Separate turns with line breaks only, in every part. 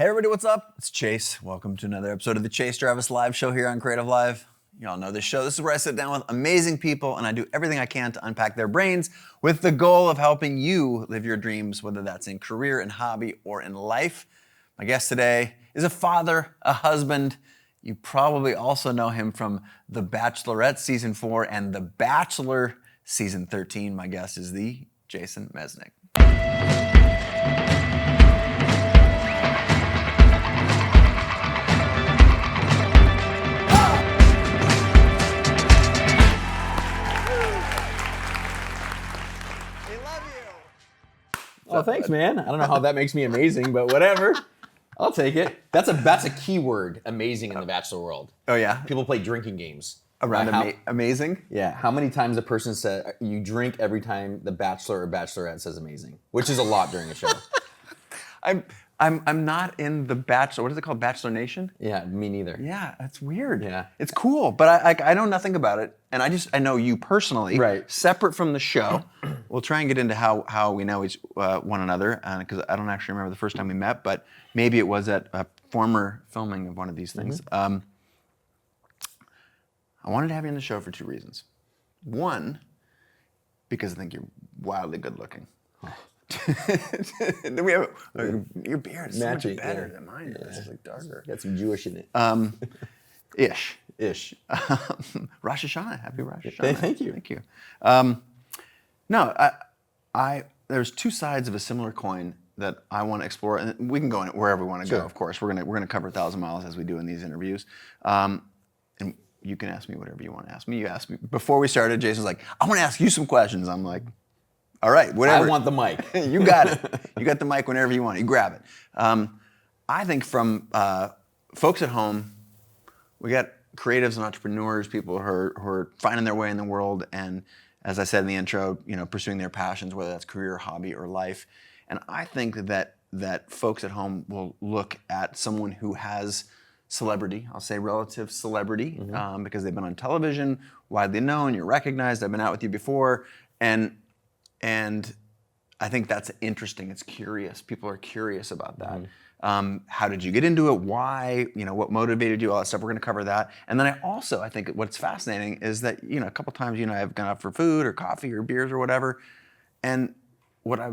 Hey everybody, what's up? It's Chase. Welcome to another episode of the Chase Jarvis Live Show here on Creative Live. Y'all know this show. This is where I sit down with amazing people and I do everything I can to unpack their brains with the goal of helping you live your dreams, whether that's in career, in hobby, or in life. My guest today is a father, a husband. You probably also know him from The Bachelorette Season 4 and The Bachelor Season 13. My guest is the Jason Mesnick.
Oh, thanks, man. I don't know how that makes me amazing, but whatever. I'll take it. That's a key word, amazing, in the Bachelor world.
Oh, yeah?
People play drinking games.
Around amazing?
Yeah. How many times a person said, you drink every time the Bachelor or Bachelorette says amazing, which is a lot during a show.
I'm not in the Bachelor. What is it called? Bachelor Nation?
Yeah, me neither.
Yeah, that's weird.
Yeah.
It's cool, but I know nothing about it, and I know you personally,
right?
Separate from the show. We'll try and get into how we know one another, because I don't actually remember the first time we met, but maybe it was at a former filming of one of these things.
Mm-hmm.
I wanted to have you on the show for two reasons. One, because I think you're wildly good looking. We have your beard is so much better than mine. Yeah. It's like darker.
Got some Jewish in it.
Ish. Rosh Hashanah. Happy Rosh Hashanah.
Thank you.
Thank you. No, there's two sides of a similar coin that I want to explore, and we can go in it wherever we want to go. Of course, we're gonna cover 1,000 miles as we do in these interviews. And you can ask me whatever you want to ask me. You asked me before we started. Jason's like, I want to ask you some questions. I'm like, all right, whatever.
I want the mic.
You got it. You got the mic whenever you want. You grab it. I think from folks at home, we got creatives and entrepreneurs, people who are finding their way in the world, and as I said in the intro, pursuing their passions, whether that's career, hobby, or life. And I think that folks at home will look at someone who has celebrity, I'll say relative celebrity, because they've been on television, widely known, you're recognized, I've been out with you before, and I think that's interesting. It's curious. People are curious about that. How did you get into it? Why? What motivated you? All that stuff. We're going to cover that. And then I think what's fascinating is that a couple times I've gone out for food or coffee or beers or whatever, and what I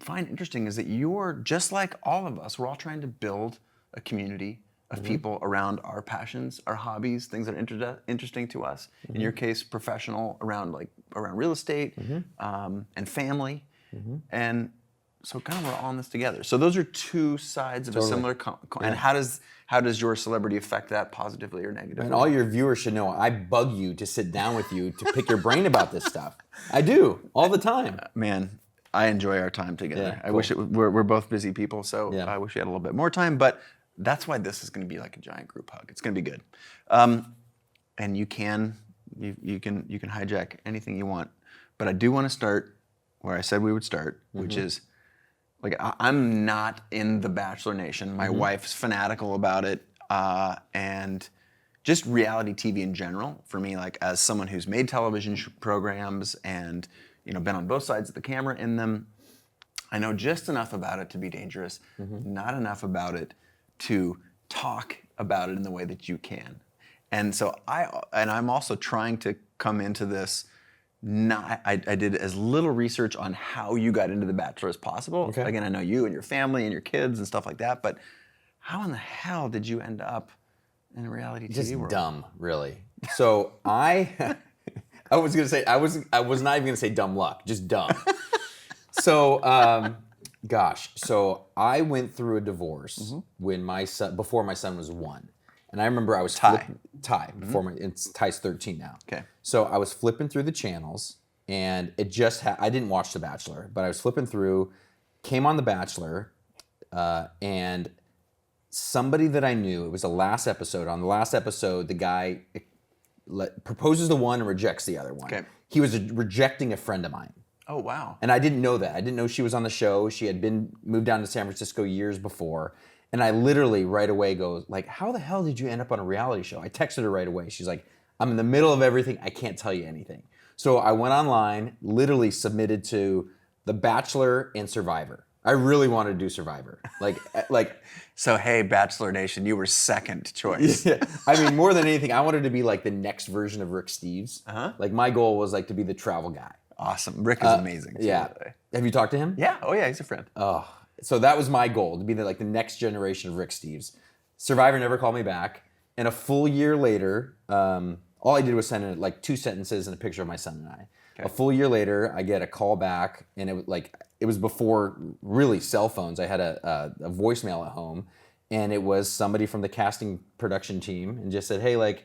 find interesting is that you're just like all of us. We're all trying to build a community of people around our passions, our hobbies, things that are interesting to us. In your case, professional around real estate and family, and so kind of we're all in this together. So those are two sides of a similar coin. And how does your celebrity affect that positively or negatively?
And all your viewers should know I bug you to sit down with you to pick your brain about this stuff. I do all the time.
Man, I enjoy our time together.
Yeah,
I wish we're both busy people, so I wish we had a little bit more time. But that's why this is going to be like a giant group hug. It's going to be good, and you can hijack anything you want. But I do want to start where I said we would start, which is I'm not in the Bachelor Nation. My wife's fanatical about it, and just reality TV in general for me. As someone who's made television programs and been on both sides of the camera in them, I know just enough about it to be dangerous, not enough about it to talk about it in the way that you can. And so I'm also trying to come into this, I did as little research on how you got into The Bachelor as possible.
Okay.
Again, I know you and your family and your kids and stuff like that, but how in the hell did you end up in a reality TV world?
Just dumb, really. So I was gonna say, I was not even gonna say dumb luck, just dumb. So, so I went through a divorce when before my son was 1. And I remember I was Ty before Ty's 13 now.
Okay.
So I was flipping through the channels, and it just I didn't watch The Bachelor, but I was flipping through, came on The Bachelor, and somebody that I knew, it was the last episode. On the last episode, the guy proposes to one and rejects the other one.
Okay.
He was rejecting a friend of mine.
Oh, wow.
And I didn't know that. I didn't know she was on the show. She had moved down to San Francisco years before. And I literally right away go, how the hell did you end up on a reality show? I texted her right away. She's like, I'm in the middle of everything. I can't tell you anything. So I went online, literally submitted to The Bachelor and Survivor. I really wanted to do Survivor. Like.
So hey, Bachelor Nation, you were second choice.
Yeah. I mean, more than anything, I wanted to be like the next version of Rick Steves. Like my goal was like to be the travel guy.
Awesome. Rick is amazing. Too,
Yeah.
by the way.
Have you talked to him?
Yeah. Oh yeah, he's a friend.
Oh, so that was my goal, to be the next generation of Rick Steves. Survivor never called me back, and a full year later, all I did was send in like 2 sentences and a picture of my son and I. Okay. A full year later, I get a call back, and it was before really cell phones. I had a voicemail at home, and it was somebody from the casting production team, and just said, "Hey, like,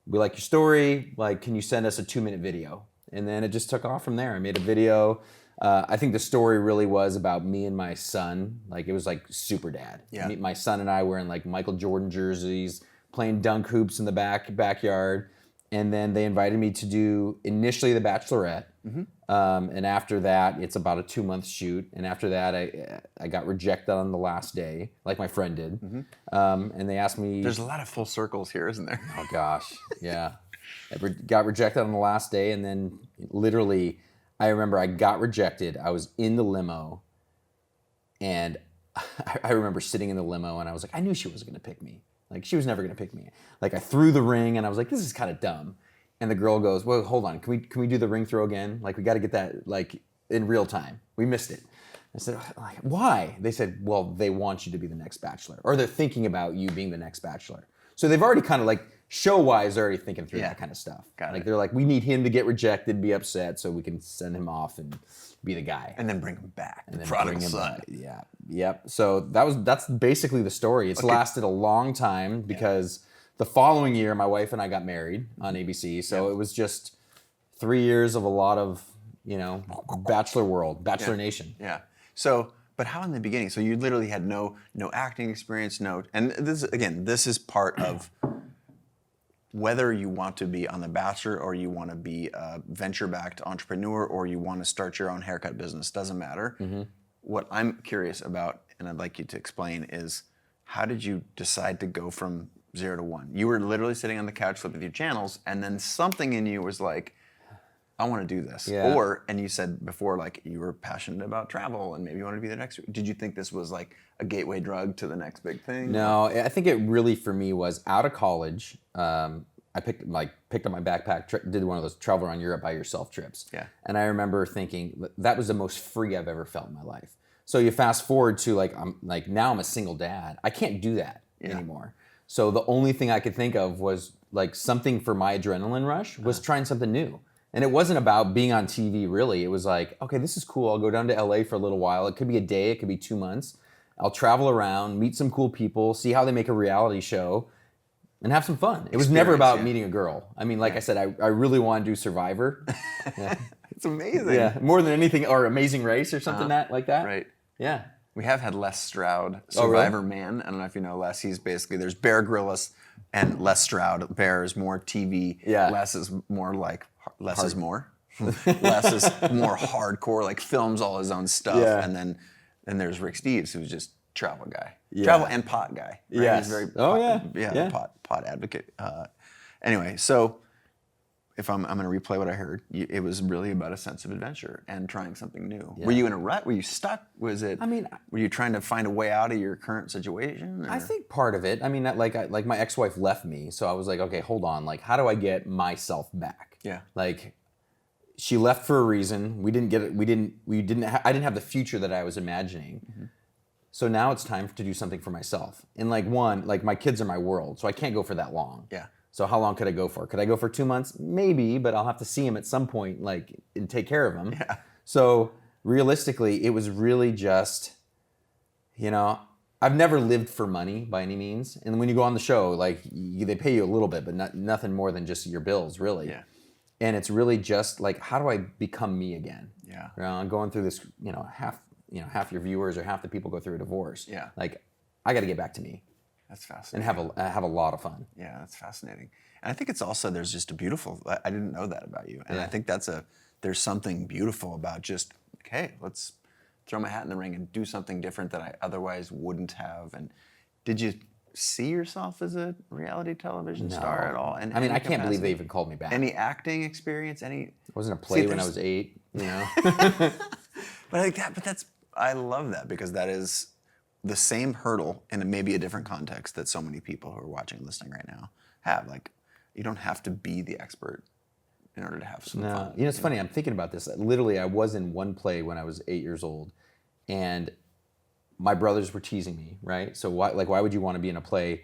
we like your story. Like, can you send us a 2-minute video?" And then it just took off from there. I made a video. I think the story really was about me and my son. Like, it was like super dad.
Yeah.
My son and I were in like Michael Jordan jerseys, playing dunk hoops in the backyard. And then they invited me to do initially The Bachelorette. And after that, it's about a 2-month shoot. And after that, I got rejected on the last day, like my friend did. And they asked me.
There's a lot of full circles here, isn't there?
Oh gosh, yeah. I got rejected on the last day, and then literally, I remember I got rejected. I was in the limo, and I remember sitting in the limo, and I was like, I knew she wasn't going to pick me. Like, she was never going to pick me. Like, I threw the ring, and I was like, this is kind of dumb. And the girl goes, well, hold on. Can we do the ring throw again? Like, we got to get that, like, in real time. We missed it. I said, like, why? They said, well, they want you to be the next Bachelor. Or they're thinking about you being the next Bachelor. So they've already kind of, like, show-wise, already thinking through that kind of stuff. They're like, we need him to get rejected, be upset, so we can send him off and be the guy.
And then bring him back.
And then
prodigal
bring him
son.
back. Yeah. Yep. So that's basically the story. It's lasted a long time because the following year, my wife and I got married on ABC. So it was just 3 years of a lot of, Bachelor world, Bachelor Nation.
Yeah. So, but how in the beginning? So you literally had no acting experience, and this is part of whether you want to be on The Bachelor or you want to be a venture-backed entrepreneur or you want to start your own haircut business, doesn't matter. What I'm curious about, and I'd like you to explain, is how did you decide to go from 0 to 1? You were literally sitting on the couch flipping through channels, and then something in you was like, I want to do this. Yeah. And you said before, like, you were passionate about travel and maybe you wanted to be the next. Did you think this was like a gateway drug to the next big thing?
No, I think it really, for me, was out of college. I picked up my backpack, did one of those travel around Europe by yourself trips.
Yeah.
And I remember thinking that was the most free I've ever felt in my life. So you fast forward to now I'm a single dad. I can't do that anymore. So the only thing I could think of was like something for my adrenaline rush was trying something new. And it wasn't about being on TV, really. It was like, okay, this is cool. I'll go down to LA for a little while. It could be a day. It could be 2 months. I'll travel around, meet some cool people, see how they make a reality show, and have some fun. It was never about meeting a girl. I mean, like I said, I really want to do Survivor. Yeah.
It's amazing.
Yeah, more than anything, or Amazing Race or something like that.
Right.
Yeah.
We have had Les Stroud, Survivor Man. I don't know if you know Les. He's basically, there's Bear Grylls and Les Stroud. Bear is more TV.
Yeah.
Les is more like, less is more. Les is more hardcore, like films all his own stuff.
Yeah.
And then there's Rick Steves, who's just travel guy.
Yeah.
Travel and pot guy. Right?
Yes.
He's very
Yeah.
pot advocate. Anyway, so if I'm going to replay what I heard, it was really about a sense of adventure and trying something new. Yeah. Were you in a rut? Were you stuck? Was it? I mean, were you trying to find a way out of your current situation? Or?
I think part of it. I mean, like my ex-wife left me, so I was like, okay, hold on. Like, how do I get myself back?
Yeah.
Like, she left for a reason. We didn't get it. I didn't have the future that I was imagining. Mm-hmm. So now it's time to do something for myself. And like my kids are my world, so I can't go for that long.
Yeah.
So how long could I go for? Could I go for 2 months? Maybe, but I'll have to see him at some point, like, and take care of him.
Yeah.
So realistically, it was really just, I've never lived for money by any means. And when you go on the show, like, they pay you a little bit, but nothing more than just your bills, really.
Yeah.
And it's really just like, how do I become me again?
Yeah.
I'm going through this, half your viewers or half the people go through a divorce.
Yeah.
Like, I got to get back to me.
That's fascinating.
And have a lot of fun.
Yeah, that's fascinating. And I think it's also, there's just a beautiful, I didn't know that about you. And I think there's something beautiful about just, okay, let's throw my hat in the ring and do something different that I otherwise wouldn't have. And did you see yourself as a reality television star at all? And
I mean, I can't believe they even called me back.
Any acting experience? I
wasn't a play when I was 8,
But like that, but that's I love that because that is the same hurdle in maybe a different context that so many people who are watching and listening right now have. Like, you don't have to be the expert in order to have some fun.
You know, it's funny. I'm thinking about this. Literally, I was in one play when I was 8 years old, and my brothers were teasing me, right? So why would you want to be in a play?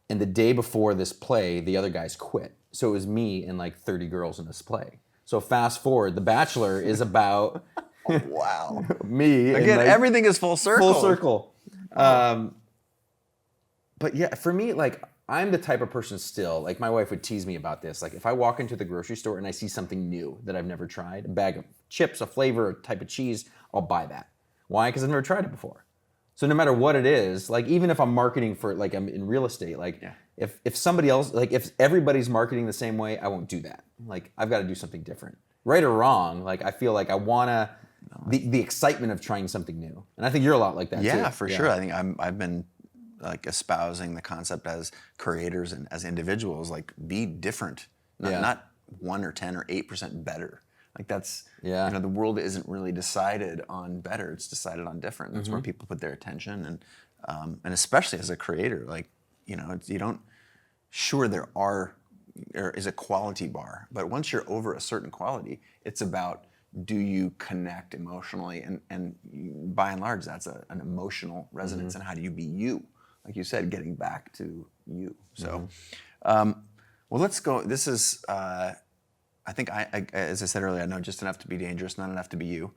And the day before this play, the other guys quit. So it was me and like 30 girls in this play. So fast forward, The Bachelor is about
Wow.
me.
Again,
and
everything is full circle.
Full circle. But yeah, for me, like, I'm the type of person still, like my wife would tease me about this. Like if I walk into the grocery store and I see something new that I've never tried, a bag of chips, a flavor, a type of cheese, I'll buy that. Why? Because I've never tried it before. So no matter what it is, like even if I'm marketing for, like I'm in real estate, like if somebody else, like if everybody's marketing the same way, I won't do that. Like I've got to do something different. Right or wrong, like I feel like I wanna, the excitement of trying something new. And I think you're a lot like that too.
Yeah, for sure. I think I've been like espousing the concept as creators and as individuals, like be different, not 1 or 10 or 8% better. Like that's, you know, the world isn't really decided on better, it's decided on different. That's where people put their attention, and especially as a creator, like, you know, you don't, sure there is a quality bar, but once you're over a certain quality, it's about, do you connect emotionally, and by and large, that's an emotional resonance, and how do you be you? Like you said, getting back to you. So, well, let's go. This is, I think, as I said earlier, I know just enough to be dangerous, not enough to be you,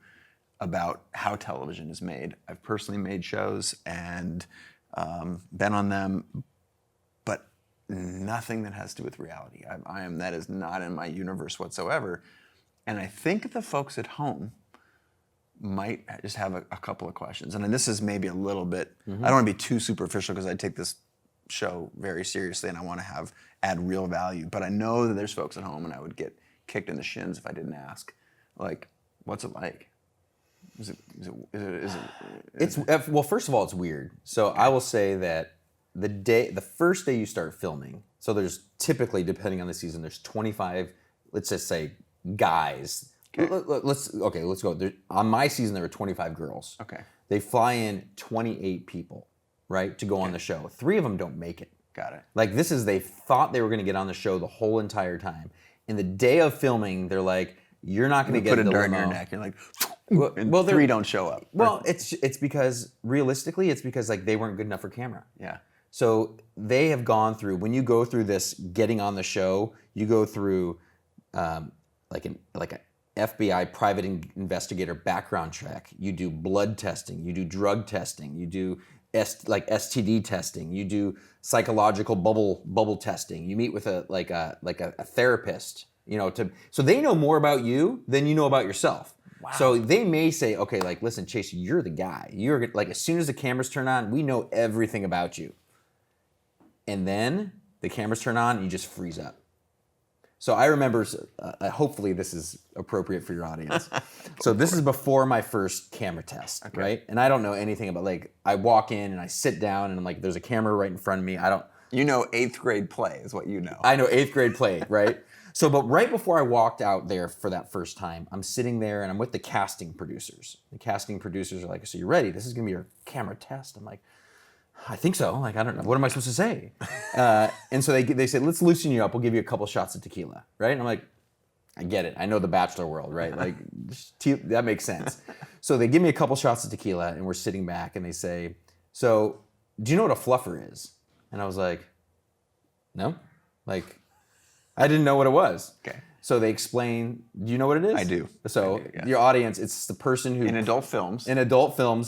about how television is made. I've personally made shows and been on them, but nothing that has to do with reality. That is not in my universe whatsoever. And I think the folks at home might just have a couple of questions. And then this is maybe a little bit, I don't want to be too superficial because I take this show very seriously and I want to add real value. But I know that there's folks at home, and I would get kicked in the shins if I didn't ask. Like, what's it like?
Well, first of all, it's weird. So I will say that the first day you start filming, so there's typically, depending on the season, there's 25, let's just say, guys. Let's go. On my season, there were 25 girls.
Okay.
They fly in 28 people, right, to go on the show. 3 of them don't make it.
Got it.
Like they thought they were going to get on the show the whole entire time. And the day of filming, they're like, "You're not going to get
put a
the
dart in
limo."
your neck. You're like, well, 3 don't show up.
Well, it's because realistically, it's because like they weren't good enough for camera.
Yeah.
So they have gone through, when you go through this getting on the show, you go through like an FBI private investigator background check. You do blood testing. You do drug testing. You do STD testing. You do psychological bubble testing. You meet with a therapist. You know, so they know more about you than you know about yourself. Wow. So they may say, okay, like, listen, Chase, you're the guy. You're like, as soon as the cameras turn on, we know everything about you. And then the cameras turn on, and you just freeze up. So I remember, hopefully this is appropriate for your audience. So this is before my first camera test, right? And I don't know anything about, like, I walk in and I sit down and I'm like, there's a camera right in front of me.
You know 8th grade play is what you know.
I know 8th grade play, right? So, but right before I walked out there for that first time, I'm sitting there and I'm with the casting producers. The casting producers are like, so you ready? This is gonna be your camera test. I'm like, I think so. Like, I don't know. What am I supposed to say? And so they said, let's loosen you up. We'll give you a couple shots of tequila, right? And I'm like, I get it. I know the Bachelor world, right? Like, that makes sense. So they give me a couple shots of tequila, and we're sitting back, and they say, so do you know what a fluffer is? And I was like, no. Like, I didn't know what it was. Okay. So they explain, do you know what it is?
I do.
So
yeah.
Your audience, it's the person who...
In adult films,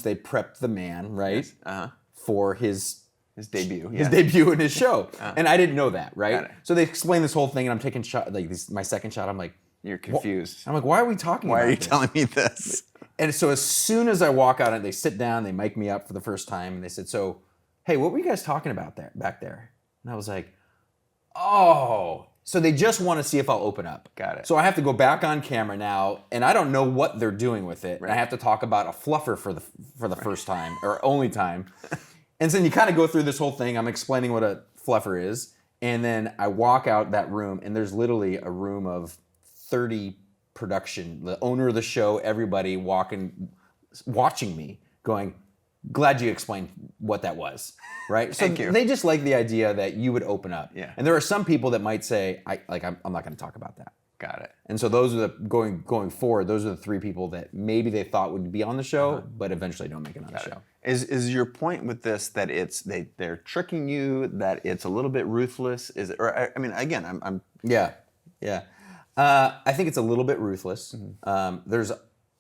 they prepped the man, right?
Yes. Uh-huh.
For his
debut.
His debut in his show. And I didn't know that, right?
Got it.
So they explain this whole thing, and I'm taking shot, like my second shot, I'm like...
You're confused.
I'm like, why are we talking about this?
Why are you telling me this?
And so as soon as I walk out, and they sit down, they mic me up for the first time, and they said, so, hey, what were you guys talking about back there? And I was like, oh... So they just want to see if I'll open up.
Got it.
So I have to go back on camera now, and I don't know what they're doing with it. Right. And I have to talk about a fluffer for the first time, or only time. And so you kind of go through this whole thing. I'm explaining what a fluffer is, and then I walk out that room, and there's literally a room of 30 production, the owner of the show, everybody watching me going, glad you explained what that was, right?
Thank
so
you.
they just like the idea that you would open up.
Yeah.
And there are some people that might say, I'm not going to talk about that.
Got it.
And so those are the going forward. Those are the 3 people that maybe they thought would be on the show, but eventually don't make it on the show.
Is your point with this that they're tricking you, that it's a little bit ruthless? Is it? Or I mean, again, I'm
Yeah. I think it's a little bit ruthless. There's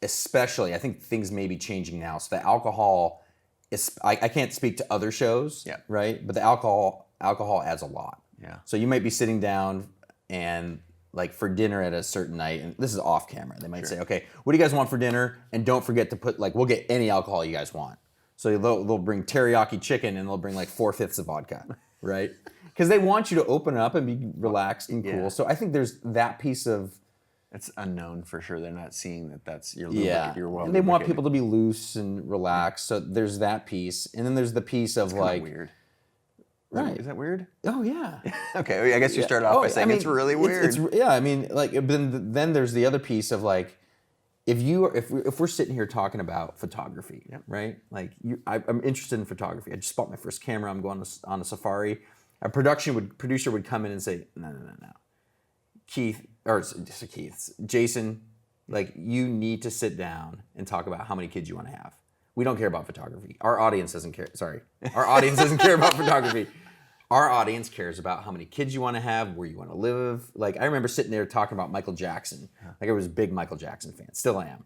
especially, I think things may be changing now. So the alcohol is, I can't speak to other shows, right? But the alcohol adds a lot.
Yeah.
So you might be sitting down and like for dinner at a certain night, and this is off camera. They might say, okay, what do you guys want for dinner? And don't forget to put, like, we'll get any alcohol you guys want. So they'll bring teriyaki chicken and they'll bring like 4/5 of vodka, right? Because they want you to open up and be relaxed and cool.
Yeah.
So I think there's that piece of,
it's unknown for sure. They're not seeing that's your
your well. And they want people to be loose and relaxed. So there's that piece, and then there's the piece of like
weird.
Right.
Is that weird?
Oh yeah.
Okay, I guess you started off by saying it's really weird.
It's I mean, like then there's the other piece of like, if we're sitting here talking about photography, right? Like I'm interested in photography. I just bought my first camera. I'm going on a safari. A producer would come in and say, no, Jason, like, you need to sit down and talk about how many kids you want to have. We don't care about photography. Our audience doesn't care. Sorry. Our audience doesn't care about photography. Our audience cares about how many kids you want to have, where you want to live. Like, I remember sitting there talking about Michael Jackson. Like, I was a big Michael Jackson fan. Still am.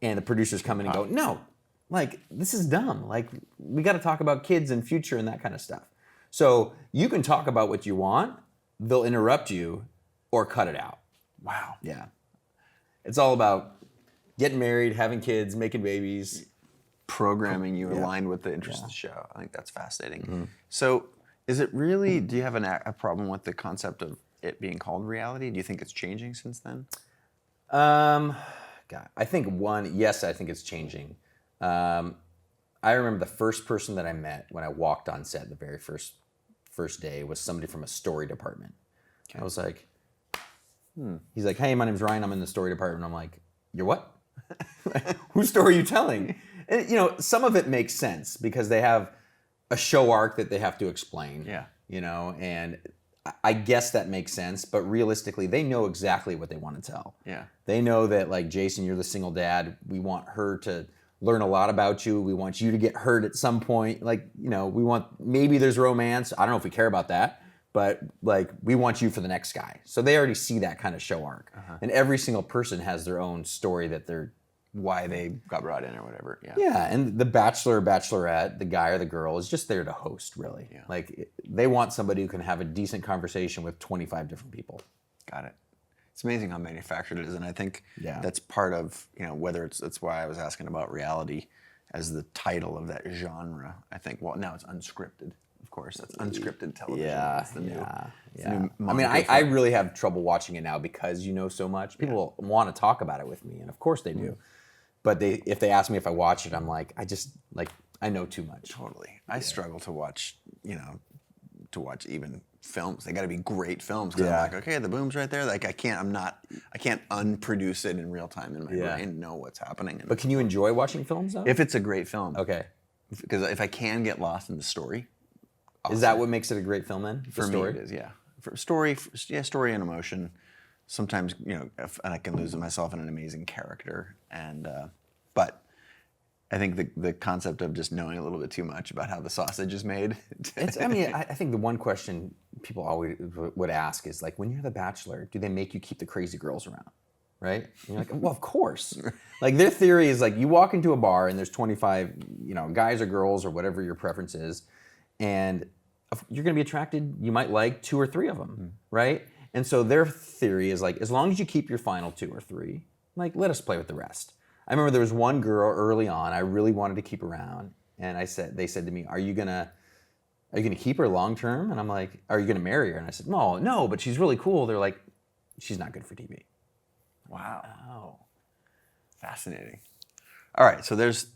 And the producers come in and go, no, like, this is dumb. Like, we got to talk about kids and future and that kind of stuff. So you can talk about what you want. They'll interrupt you or cut it out.
Wow.
Yeah. It's all about getting married, having kids, making babies.
Programming you aligned with the interest of the show. I think that's fascinating. So is it really, do you have a problem with the concept of it being called reality? Do you think it's changing since then?
God, I think yes, I think it's changing. I remember the first person that I met when I walked on set the very first day was somebody from a story department. Okay. I was like, He's like, hey, my name's Ryan. I'm in the story department. I'm like, you're what? Whose story are you telling? And, some of it makes sense because they have a show arc that they have to explain.
Yeah.
And I guess that makes sense. But realistically, they know exactly what they want to tell.
Yeah.
They know that, like, Jason, you're the single dad. We want her to learn a lot about you. We want you to get hurt at some point. Like, we want, maybe there's romance. I don't know if we care about that. But, like, we want you for the next guy. So they already see that kind of show arc. And every single person has their own story that they're,
why they got brought in or whatever.
Yeah, and the Bachelor or Bachelorette, the guy or the girl, is just there to host, really.
Yeah.
Like, they want somebody who can have a decent conversation with 25 different people.
Got it. It's amazing how manufactured it is, and I think
Yeah.
that's part of, whether that's why I was asking about reality as the title of that genre. I think, well, now it's unscripted, of course. That's unscripted television. That's the new,
I mean, I really have trouble watching it now because you know so much. People want to talk about it with me, and of course they do. But if they ask me if I watch it, I'm like, I know too much.
Totally. I struggle to watch, even films. They got to be great films because I'm like, okay, the boom's right there. Like I can't unproduce it in real time in my brain and know what's happening.
But can you enjoy watching films though?
If it's a great film.
Okay.
Because if I can get lost in the story.
Awesome. Is that what makes it a great film then?
For me it is, yeah. For story and emotion. Sometimes, and I can lose myself in an amazing character. And but I think the concept of just knowing a little bit too much about how the sausage is made.
I think the one question people always would ask is like, when you're the Bachelor, do they make you keep the crazy girls around? Right? And you're like, well, of course. Like their theory is like you walk into a bar and there's 25, guys or girls or whatever your preference is, and you're going to be attracted. You might like 2 or 3 of them, right? And so their theory is like, as long as you keep your final 2 or 3, like let us play with the rest. I remember there was one girl early on I really wanted to keep around, and they said to me, "Are you gonna keep her long term?" And I'm like, "Are you gonna marry her?" And I said, "No, but she's really cool." They're like, "She's not good for TV."
Wow. Oh. Fascinating. All right, so there's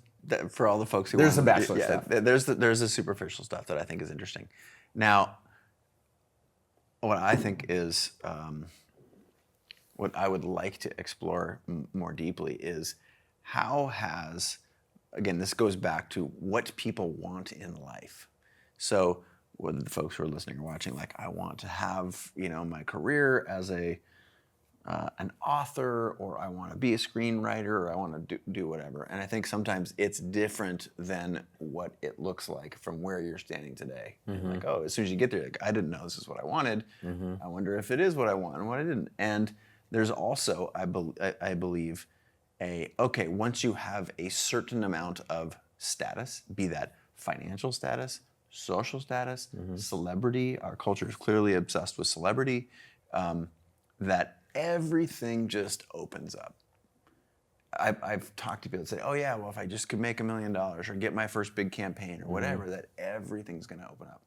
for all the folks who
there's the Bachelor stuff.
There's the superficial stuff that I think is interesting. Now, what I think is what I would like to explore more deeply is how has again, this goes back to what people want in life. So whether the folks who are listening or watching, like, I want to have, my career as an author, or I want to be a screenwriter, or I want to do whatever. And I think sometimes it's different than what it looks like from where you're standing today. And like, oh, as soon as you get there, like, I didn't know this is what I wanted. I wonder if it is what I want and what I didn't. And there's also, I believe, okay, once you have a certain amount of status, be that financial status, social status, celebrity, our culture is clearly obsessed with celebrity, that everything just opens up. I've talked to people that say, oh yeah, well, if I just could make $1 million or get my first big campaign or whatever, that everything's gonna open up.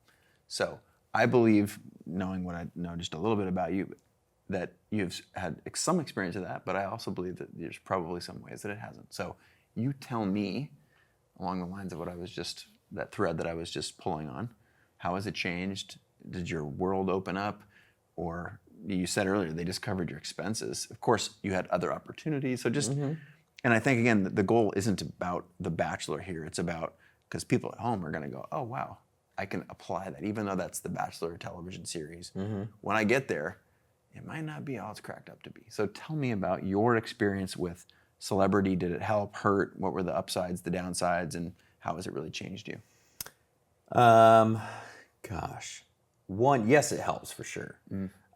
So I believe, knowing what I know just a little bit about you, that you've had some experience of that, but I also believe that there's probably some ways that it hasn't. So you tell me, along the lines of that thread that I was just pulling on, how has it changed? Did your world open up? Or you said earlier, they just covered your expenses. Of course, you had other opportunities. So just, and I think, again, the goal isn't about The Bachelor here. It's about, because people at home are going to go, oh, wow, I can apply that. Even though that's The Bachelor television series, when I get there, it might not be all it's cracked up to be. So tell me about your experience with celebrity. Did it help, hurt? What were the upsides, the downsides, and how has it really changed you?
Gosh. One, yes, it helps for sure.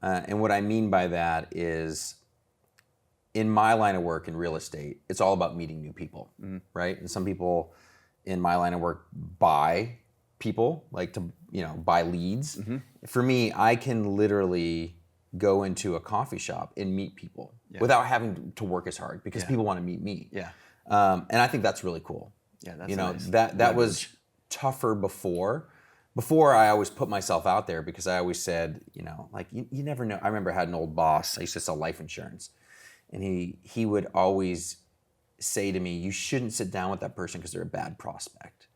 And what I mean by that is, in my line of work in real estate, it's all about meeting new people, right? And some people in my line of work buy people, like to, buy leads. For me, I can literally go into a coffee shop and meet people without having to work as hard, because people want to meet me. And I think that's really cool.
Yeah, that's nice.
That was tougher before. Before, I always put myself out there, because I always said, you never know. I remember I had an old boss. I used to sell life insurance. And he would always say to me, you shouldn't sit down with that person because they're a bad prospect.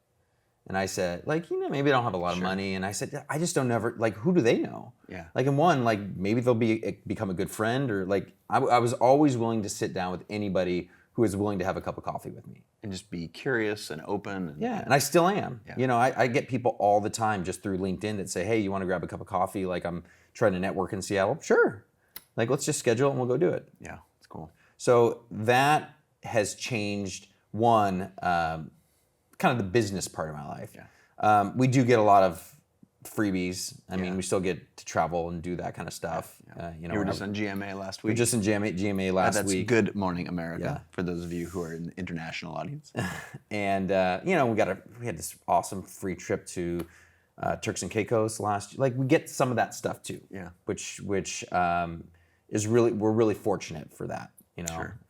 And I said, maybe they don't have a lot of money. And I said, I just don't never, who do they know?
Yeah.
And one, maybe they'll become a good friend, or I was always willing to sit down with anybody who was willing to have a cup of coffee with me.
And just be curious and open.
And I still am.
Yeah.
I get people all the time just through LinkedIn that say, hey, you want to grab a cup of coffee? I'm trying to network in Seattle. Sure. Let's just schedule it and we'll go do it.
Yeah, it's cool.
So that has changed, one, kind of the business part of my life.
Yeah.
We do get a lot of freebies. I mean, we still get to travel and do that kind of stuff.
Yeah. You were just on GMA last week.
We were just in GMA last week.
That's Good Morning America, for those of you who are in the international audience.
And we had this awesome free trip to Turks and Caicos last year. We get some of that stuff too.
Yeah.
Which is really, we're really fortunate for that.
Sure.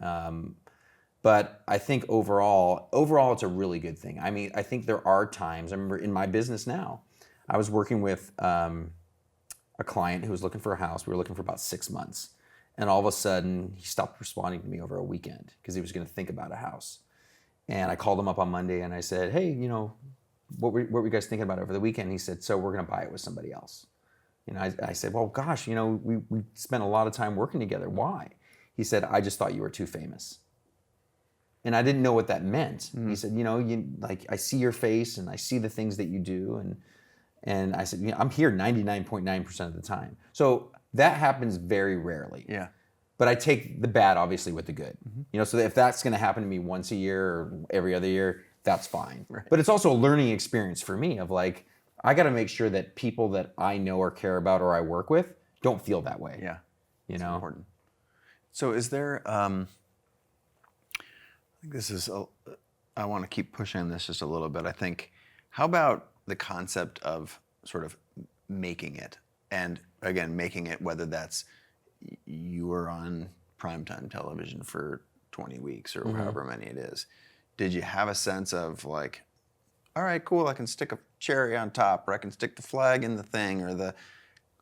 But I think overall, it's a really good thing. I mean, I think there are times, I remember in my business now, I was working with a client who was looking for a house. We were looking for about 6 months. And all of a sudden, he stopped responding to me over a weekend because he was going to think about a house. And I called him up on Monday and I said, hey, what were you guys thinking about over the weekend? And he said, so we're going to buy it with somebody else. I said, well, gosh, we spent a lot of time working together. Why? He said, I just thought you were too famous. And I didn't know what that meant. He said, I see your face and I see the things that you do. And I said, I'm here 99.9% of the time. So that happens very rarely.
Yeah.
But I take the bad, obviously, with the good. So if that's going to happen to me once a year or every other year, that's fine.
Right.
But it's also a learning experience for me of I got to make sure that people that I know or care about or I work with don't feel that way.
Yeah. It's important. So is there, I think I want to keep pushing this just a little bit. I think, how about the concept of sort of making it? And again, making it, whether that's you were on primetime television for 20 weeks or however many it is. Did you have a sense of all right, cool, I can stick a cherry on top, or I can stick the flag in the thing,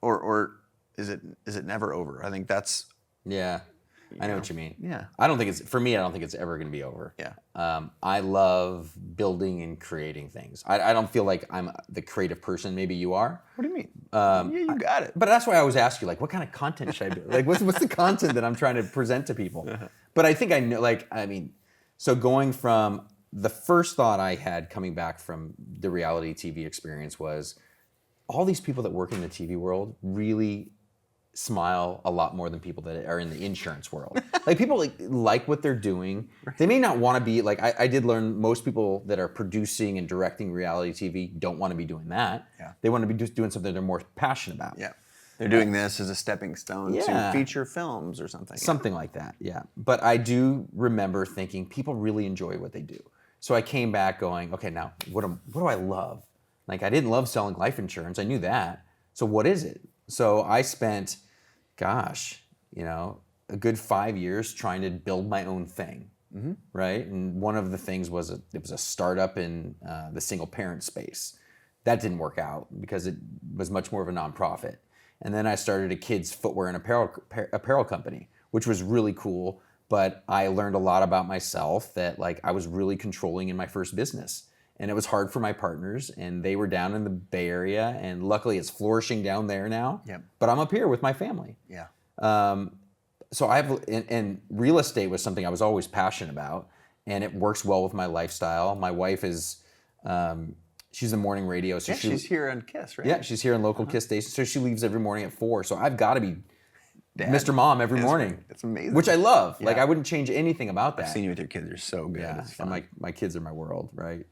or is it never over? I think that's...
Yeah. I know what you mean.
Yeah.
I don't think it's ever going to be over.
Yeah.
I love building and creating things. I don't feel like I'm the creative person. Maybe you are.
What do you mean? Yeah, you got it.
But that's why I always ask you, what kind of content should I do? What's the content that I'm trying to present to people? But I think I know, so going from the first thought I had coming back from the reality TV experience was all these people that work in the TV world really smile a lot more than people that are in the insurance world. Like people like what they're doing. They may not want to be like, I did learn most people that are producing and directing reality TV don't want to be doing that.
Yeah.
They want to be just doing something they're more passionate about.
Yeah. They're doing this as a stepping stone
Yeah.
to feature films or something.
Something like that, yeah. But I do remember thinking people really enjoy what they do. So I came back going, okay, now what do I love? Like I didn't love selling life insurance. I knew that. So what is it? So I spent, gosh, a good 5 years trying to build my own thing, right? And one of the things was it was a startup in the single parent space. That didn't work out because it was much more of a nonprofit. And then I started a kids' footwear and apparel company, which was really cool. But I learned a lot about myself that like I was really controlling in my first business. And it was hard for my partners, and they were down in the Bay Area, and luckily it's flourishing down there now.
Yep.
But I'm up here with my family.
Yeah.
So and real estate was something I was always passionate about, and it works well with my lifestyle. My wife is, she's in morning radio, so
she's here on KISS, right?
Yeah, she's here in local KISS station, so she leaves every morning at 4. So I've got to be
Dad.
Mr. Mom every morning.
That's amazing.
Which I love.
Yeah.
Like I wouldn't change anything about that.
I've seen you with your kids. You're so good.
Yeah,
It's fun.
and my kids are my world, right?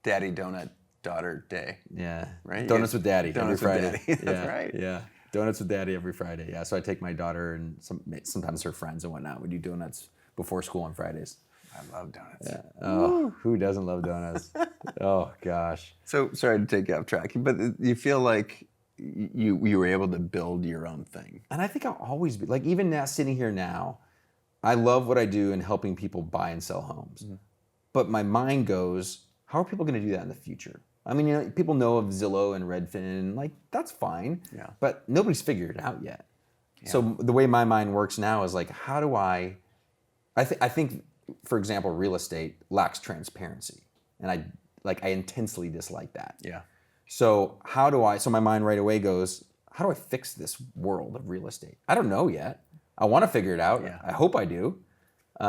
Daddy Donut Daughter Day.
Yeah.
Right?
Donuts with Daddy
Donuts
every
with
Friday.
Daddy. That's right.
Yeah. Donuts with Daddy every Friday. Yeah. So I take my daughter and sometimes her friends and whatnot. We do donuts before school on Fridays.
I love donuts.
Yeah. Oh, who doesn't love donuts? Oh gosh.
So sorry to take you off track, but you feel like you were able to build your own thing.
And I think I'll always be like, even now, sitting here now, I love what I do in helping people buy and sell homes. Mm-hmm. But my mind goes, how are people going to do that in the future? I mean, people know of Zillow and Redfin, like that's fine.
Yeah.
But nobody's figured it out yet. Yeah. So the way my mind works now is like, how do I think, for example, real estate lacks transparency, and I intensely dislike that.
Yeah.
So so my mind right away goes, how do I fix this world of real estate? I don't know yet. I want to figure it out.
Yeah.
I hope I do. But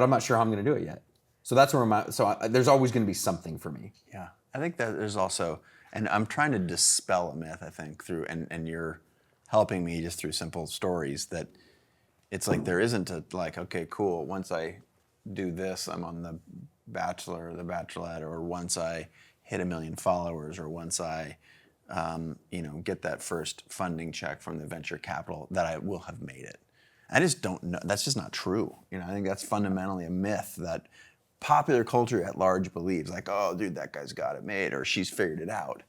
I'm not sure how I'm going to do it yet. So that's where there's always going to be something for me.
Yeah. I think that there's also, and I'm trying to dispel a myth, I think, through, and you're helping me just through simple stories, that it's like there isn't a, like, okay, cool, once I do this, I'm on the Bachelor or the Bachelorette, or once I hit 1 million followers, or once I, get that first funding check from the venture capital, that I will have made it. I just don't know. That's just not true. I think that's fundamentally a myth that popular culture at large believes, like, oh, dude, that guy's got it made, or she's figured it out.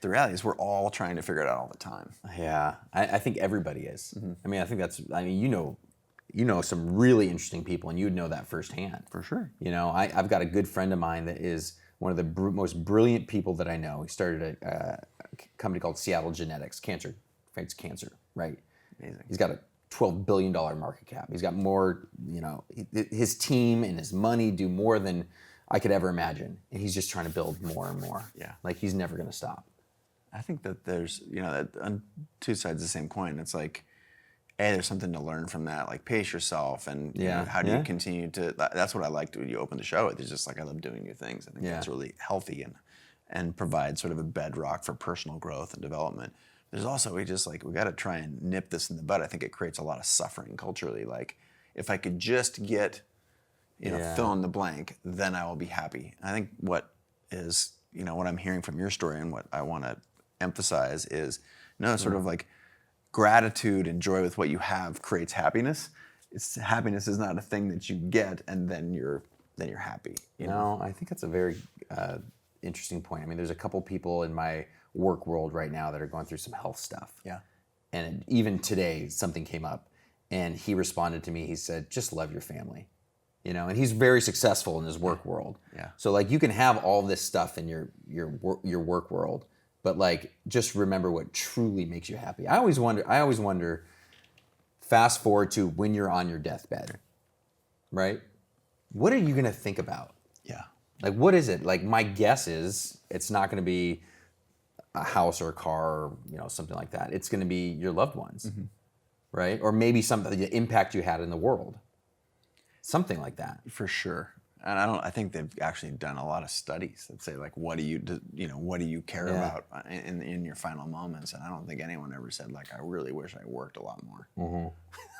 The reality is we're all trying to figure it out all the time.
Yeah, I think everybody is. Mm-hmm. I mean, you know some really interesting people, and you'd know that firsthand.
For sure.
I've got a good friend of mine that is one of the most brilliant people that I know. He started a company called Seattle Genetics, fights cancer, right?
Amazing.
He's got a $12 billion market cap. He's got more, his team and his money do more than I could ever imagine. And he's just trying to build more and more.
Yeah.
Like he's never going to stop.
I think that there's, that on two sides of the same coin. It's like, there's something to learn from that. Like pace yourself, and how do you continue to, that's what I liked when you opened the show with. It's just like, I love doing new things. I think that's really healthy and provides sort of a bedrock for personal growth and development. There's also, we got to try and nip this in the bud. I think it creates a lot of suffering culturally. Like, if I could just get, fill in the blank, then I will be happy. I think what is, what I'm hearing from your story and what I want to emphasize is, sort of like gratitude and joy with what you have creates happiness. Happiness is not a thing that you get and then you're happy.
I think that's a very interesting point. I mean, there's a couple people in my work world right now that are going through some health stuff.
Yeah.
And even today, something came up, and he responded to me. He said, "Just love your family," And he's very successful in his work world.
Yeah.
So like, you can have all this stuff in your work world, but like, just remember what truly makes you happy. I always wonder. Fast forward to when you're on your deathbed, right? What are you gonna think about?
Yeah.
Like, what is it? Like, my guess is it's not gonna be a house or a car or something like that. It's going to be your loved ones, right? Or maybe the impact you had in the world. something like that.
For sure. And I think they've actually done a lot of studies that say like, what do you care about in your final moments? And I don't think anyone ever said like, I really wish I worked a lot more.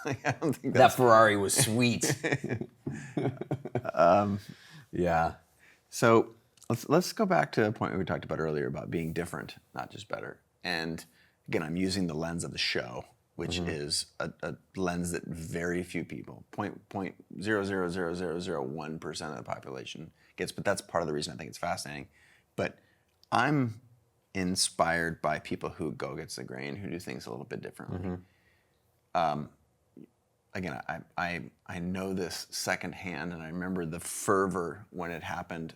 Like, I don't think
That Ferrari was sweet. Yeah.
So let's go back to a point we talked about earlier about being different, not just better. And again, I'm using the lens of the show, which is a lens that very few people, 0.0000001% of the population gets, but that's part of the reason I think it's fascinating. But I'm inspired by people who go against the grain, who do things a little bit differently. Again, I know this secondhand, and I remember the fervor when it happened,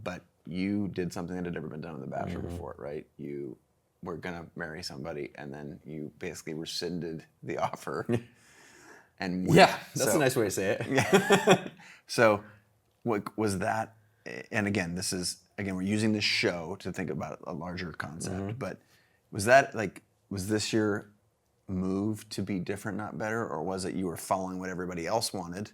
but you did something that had never been done on The Bachelor before, right? You were gonna marry somebody, and then you basically rescinded the offer. And
That's a nice way to say it.
Yeah. So, what was that? And again, we're using this show to think about a larger concept. But was this your move to be different, not better, or was it you were following what everybody else wanted?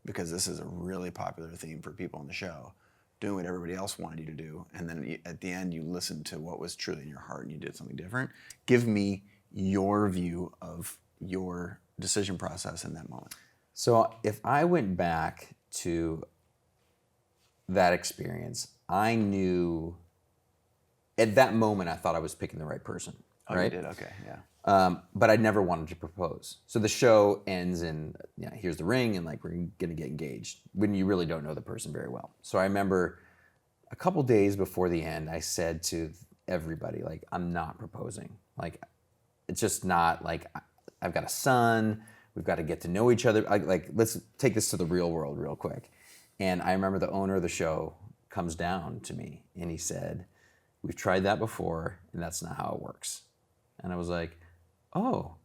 Because this is a really popular theme for people on the show. Doing what everybody else wanted you to do, and then at the end you listened to what was truly in your heart and you did something different. Give me your view of your decision process in that moment.
So if I went back to that experience, I knew at that moment I thought I was picking the right person.
Oh,
right?
You did? Okay, yeah.
But I never wanted to propose. So the show ends and here's the ring and like we're gonna get engaged when you really don't know the person very well. So I remember a couple days before the end, I said to everybody, like, I'm not proposing. Like, it's just not like I've got a son. We've got to get to know each other. Like, let's take this to the real world real quick. And I remember the owner of the show comes down to me and he said, we've tried that before and that's not how it works. And I was like, oh,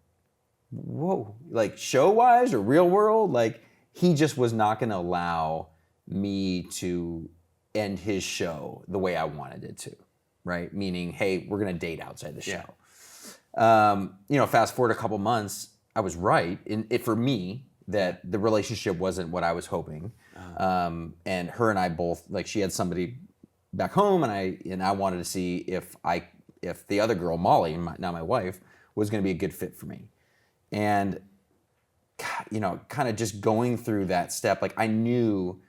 whoa, like show-wise or real world? Like, he just was not going to allow me to end his show the way I wanted it to, right? Meaning, hey, we're going to date outside the show. Fast forward a couple months, I was right for me that the relationship wasn't what I was hoping. And her and I both, like, she had somebody back home and I wanted to see if the other girl, Molly, now my wife, was going to be a good fit for me. And, kind of just going through that step, like I knew,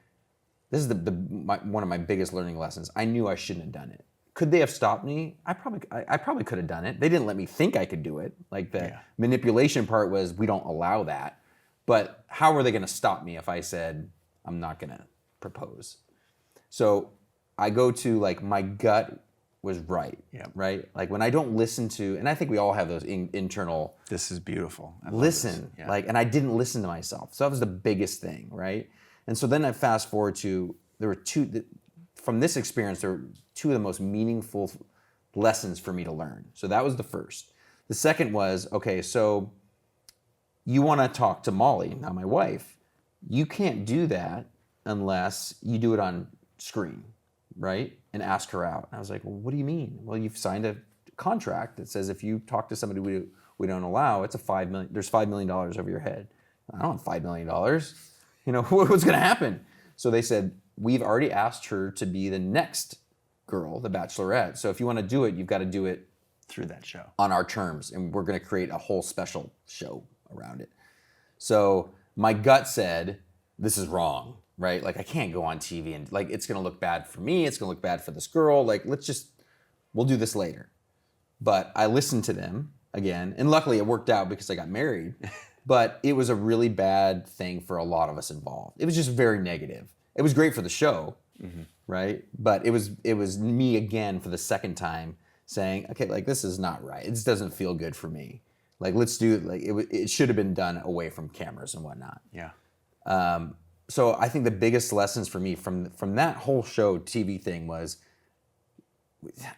this is one of my biggest learning lessons. I knew I shouldn't have done it. Could they have stopped me? I probably could have done it. They didn't let me think I could do it. Like the manipulation part was, we don't allow that. But how were they going to stop me if I said, I'm not going to propose? So I go to, like, my gut was right, right? Like when I don't listen to, and I think we all have those internal.
This is beautiful.
And I didn't listen to myself. So that was the biggest thing, right? And so then I fast forward to, there were from this experience, there were two of the most meaningful lessons for me to learn. So that was the first. The second was, okay, so you want to talk to Molly, now my wife. You can't do that unless you do it on screen, right? And ask her out. And I was like, well, what do you mean? Well, you've signed a contract that says if you talk to somebody we don't allow, it's there's $5 million over your head. I don't have $5 million. What's going to happen? So they said, we've already asked her to be the next girl, the Bachelorette. So if you want to do it, you've got to do it
through that show
on our terms. And we're going to create a whole special show around it. So my gut said, this is wrong, right? Like, I can't go on TV and, like, it's going to look bad for me. It's going to look bad for this girl. Like, we'll do this later. But I listened to them again. And luckily it worked out because I got married. But it was a really bad thing for a lot of us involved. It was just very negative. It was great for the show, right? But it was me again for the second time saying, okay, like, this is not right. It just doesn't feel good for me. Like, let's do it. Like, it should have been done away from cameras and whatnot.
Yeah.
So I think the biggest lessons for me from that whole show TV thing was,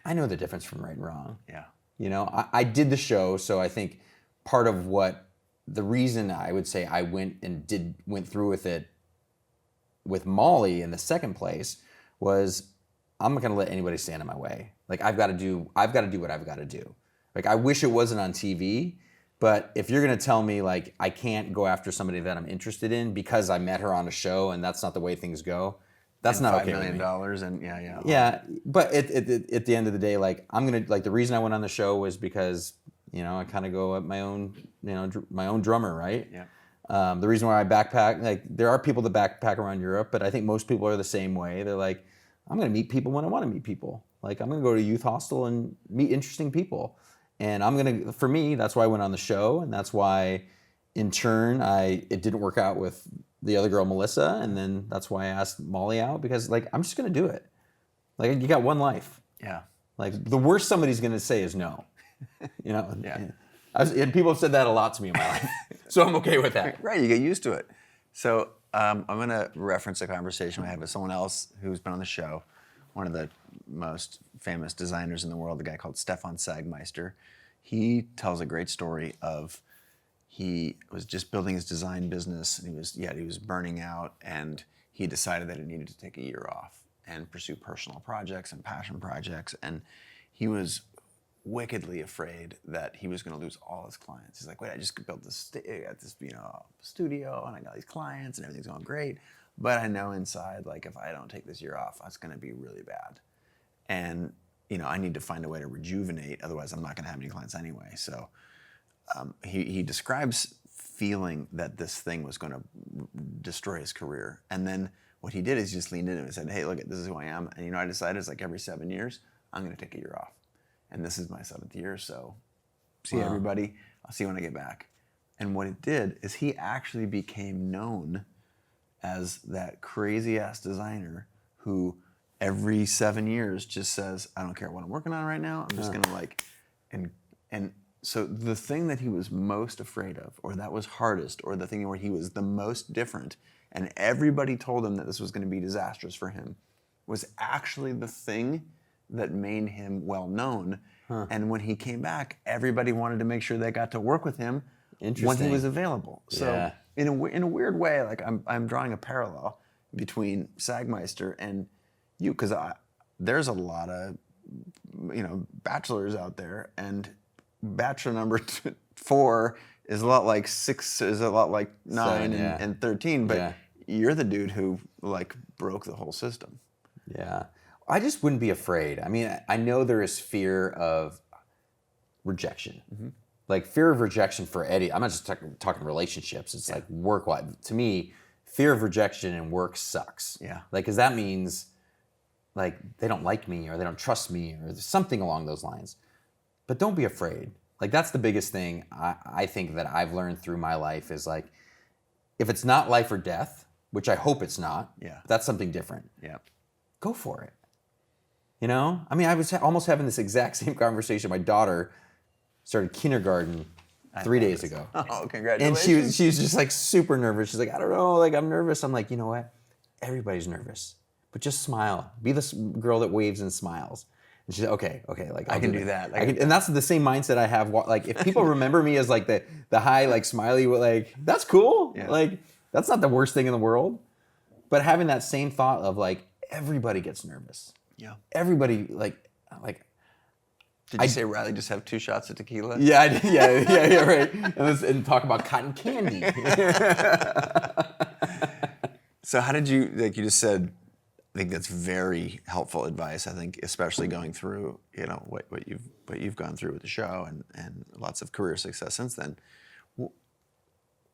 I know the difference from right and wrong.
Yeah.
I did the show, so I think part of the reason I would say I went through with it with Molly in the second place was, I'm not gonna let anybody stand in my way. Like, I've got to do what I've got to do. Like, I wish it wasn't on TV, But if you're going to tell me like I can't go after somebody that I'm interested in because I met her on a show and that's not the way things go, that's not okay with me.
$5 million and
Yeah, but at the end of the day, like I'm gonna like the reason I went on the show was because I kind of go at my own my own drummer, right?
Yeah.
The reason why I backpack, like there are people that backpack around Europe, but I think most people are the same way. They're like, I'm gonna meet people when I want to meet people. Like I'm gonna go to a youth hostel and meet interesting people, and for me, that's why I went on the show, and that's why, in turn, it didn't work out with the other girl, Melissa, and then that's why I asked Molly out because like I'm just gonna do it. Like you got one life.
Yeah.
Like the worst somebody's gonna say is no.
Yeah.
And people have said that a lot to me in my life, so I'm okay with that.
Right, you get used to it. So I'm going to reference a conversation I had with someone else who's been on the show, one of the most famous designers in the world, the guy called Stefan Sagmeister. He tells a great story of he was just building his design business, and he was burning out, and he decided that he needed to take a year off and pursue personal projects and passion projects, and he was wickedly afraid that he was going to lose all his clients. He's like, wait, I just built this, I got this, studio, and I got these clients, and everything's going great, but I know inside, like, if I don't take this year off, it's going to be really bad, and I need to find a way to rejuvenate. Otherwise, I'm not going to have any clients anyway. So he describes feeling that this thing was going to destroy his career, and then what he did is he just leaned in and said, hey, look, this is who I am, and I decided it's like every 7 years, I'm going to take a year off. And this is my 7th year, so see everybody. I'll see you when I get back. And what it did is he actually became known as that crazy-ass designer who every 7 years just says, I don't care what I'm working on right now. I'm just going to and so the thing that he was most afraid of, or that was hardest, or the thing where he was the most different, and everybody told him that this was going to be disastrous for him, was actually the thing that made him well known. And when he came back, everybody wanted to make sure they got to work with him when he was available. So in a weird way, like I'm drawing a parallel between Sagmeister and you, because there's a lot of bachelors out there, and bachelor number 4 is a lot like 6, is a lot like 9 and 13, but you're the dude who like broke the whole system.
Yeah. I just wouldn't be afraid. I mean, I know there is fear of rejection. Mm-hmm. Like fear of rejection for Eddie. I'm not just talking relationships. It's like work-wise. To me, fear of rejection in work sucks.
Yeah.
Like, because that means like they don't like me or they don't trust me or something along those lines. But don't be afraid. Like that's the biggest thing I think that I've learned through my life is like, if it's not life or death, which I hope it's not, that's something different.
Yeah.
Go for it. I mean, I was almost having this exact same conversation. My daughter started kindergarten 3 days ago.
Oh, congratulations.
And she was just like super nervous. She's like, I don't know, like I'm nervous. I'm like, you know what? Everybody's nervous, but just smile. Be this girl that waves and smiles. And she's like, okay, like
I can do that.
And that's the same mindset I have. Like if people remember me as like the high, like smiley, like that's cool.
Yeah.
Like that's not the worst thing in the world. But having that same thought of like, everybody gets nervous.
Yeah.
Everybody like.
Did you say Riley just have 2 shots of tequila?
Yeah, right. And talk about cotton candy.
So how did you, like you just said, I think that's very helpful advice. I think especially going through, what you've gone through with the show and lots of career success since then.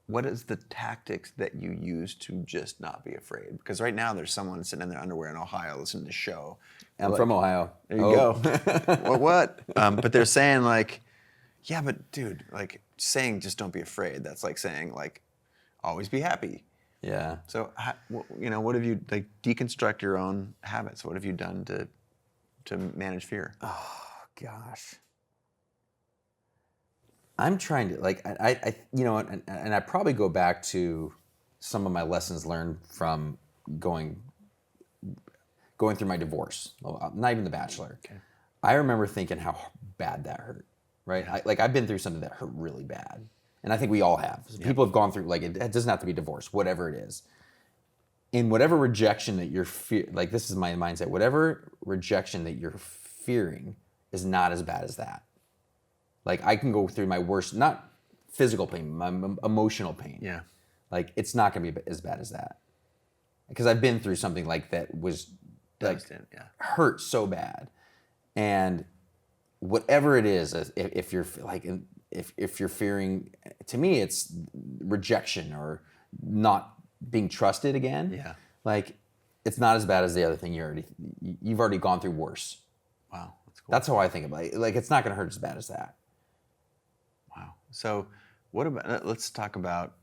What is the tactics that you use to just not be afraid? Because right now there's someone sitting in their underwear in Ohio listening to the show.
I'm from Ohio.
There you go. What? But they're saying like, yeah, but dude, like saying just don't be afraid. That's like saying like, always be happy.
Yeah.
So what have you like deconstruct your own habits? What have you done to manage fear?
Oh gosh. I'm trying to like I and I probably go back to some of my lessons learned from going through my divorce. Not even the Bachelor.
Okay.
I remember thinking how bad that hurt. Right. I've been through something that hurt really bad, and I think we all have. People have gone through like it doesn't have to be divorce, whatever it is. In whatever rejection that you're like this is my mindset. Whatever rejection that you're fearing is not as bad as that. Like I can go through my worst, not physical pain, my emotional pain.
Yeah.
Like, it's not going to be as bad as that. Because I've been through something like that was like hurt so bad. And whatever it is, if you're like, if you're fearing, to me, it's rejection or not being trusted again.
Yeah.
Like, it's not as bad as the other thing you've already gone through worse.
Wow. That's cool.
That's how I think about it. Like, it's not going to hurt as bad as that.
Wow. So what about, let's talk about,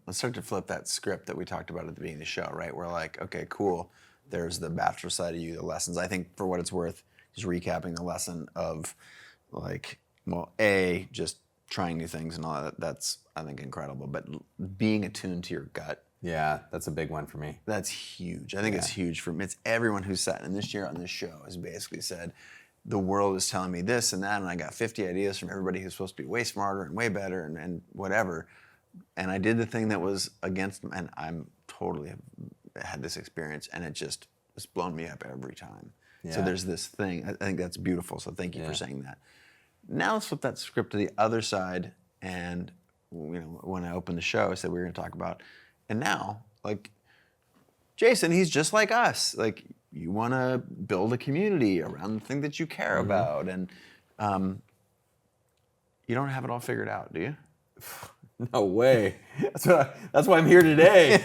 let's start to flip that script that we talked about at the beginning of the show, right? We're like, okay, cool. There's the Bachelor side of you, the lessons. I think for what it's worth, just recapping the lesson of like, well, just trying new things and all that. That's, I think, incredible. But being attuned to your gut.
Yeah, that's a big one for me.
That's huge. I think it's huge for me. It's everyone who's sat in this year on this show has basically said, the world is telling me this and that, and I got 50 ideas from everybody who's supposed to be way smarter and way better and whatever. And I did the thing that was against them, and I'm totally had this experience, and it's blown me up every time. Yeah. So there's this thing. I think that's beautiful. So thank you for saying that. Now let's flip that script to the other side. And when I opened the show, I said we were going to talk about, and now like Jason, he's just like us. Like, you want to build a community around the thing that you care about, and you don't have it all figured out, do you?
No way. That's why I'm here today.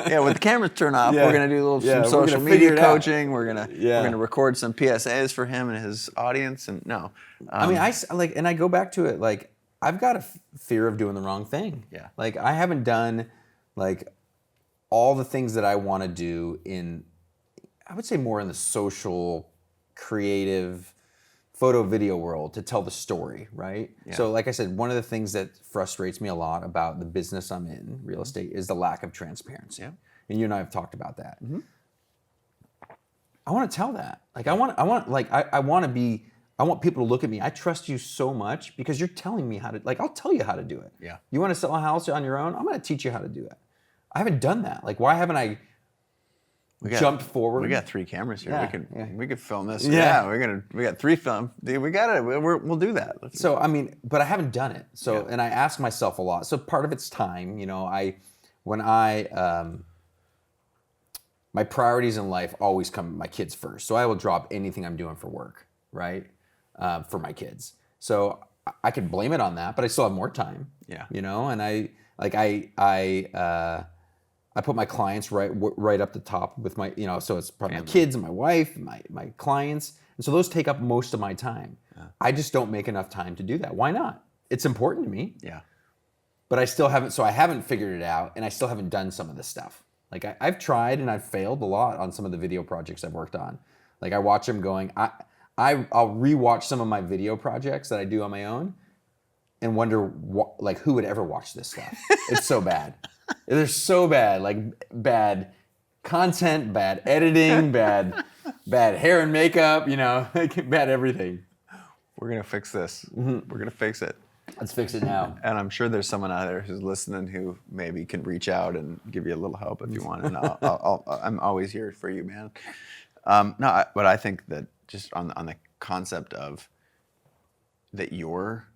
Yeah, with the cameras turned off, we're gonna do some social media coaching. We're gonna record some PSAs for him and his audience. And no,
I mean, I go back to it. Like, I've got a fear of doing the wrong thing.
Yeah.
Like, I haven't done like all the things that I want to do in, I would say, more in the social, creative, photo video world to tell the story, right? Yeah. So like I said, one of the things that frustrates me a lot about the business I'm in, real estate, is the lack of transparency. Yeah. And you and I have talked about that. Mm-hmm. I want to tell that. Like, I want people to look at me. I trust you so much because you're telling me how to, like, I'll tell you how to do it. Yeah. You want to sell a house on your own? I'm going to teach you how to do it. I haven't done that. Like, why haven't I jumped forward?
We got 3 cameras here.
Yeah,
we could film this. Yeah, we got 3 film. We got it. We'll do that.
So I mean, but I haven't done it. So and I ask myself a lot. So part of it's time. My priorities in life always come my kids first. So I will drop anything I'm doing for work, right, for my kids. So I could blame it on that, but I still have more time. Yeah. And I put my clients right up the top with my, so it's probably my kids and my wife, and my clients. And so those take up most of my time. Yeah. I just don't make enough time to do that. Why not? It's important to me. Yeah. But I haven't figured it out, and I still haven't done some of this stuff. Like, I've tried and I've failed a lot on some of the video projects I've worked on. Like, I watch them going, I'll rewatch some of my video projects that I do on my own and wonder who would ever watch this stuff. It's so bad. They're so bad, like bad content, bad editing, bad hair and makeup, bad everything.
We're going to fix this. Mm-hmm. We're going to fix it.
Let's fix it now.
And I'm sure there's someone out there who's listening who maybe can reach out and give you a little help if you want. And I'm always here for you, man. But I think that just on the concept of that you're,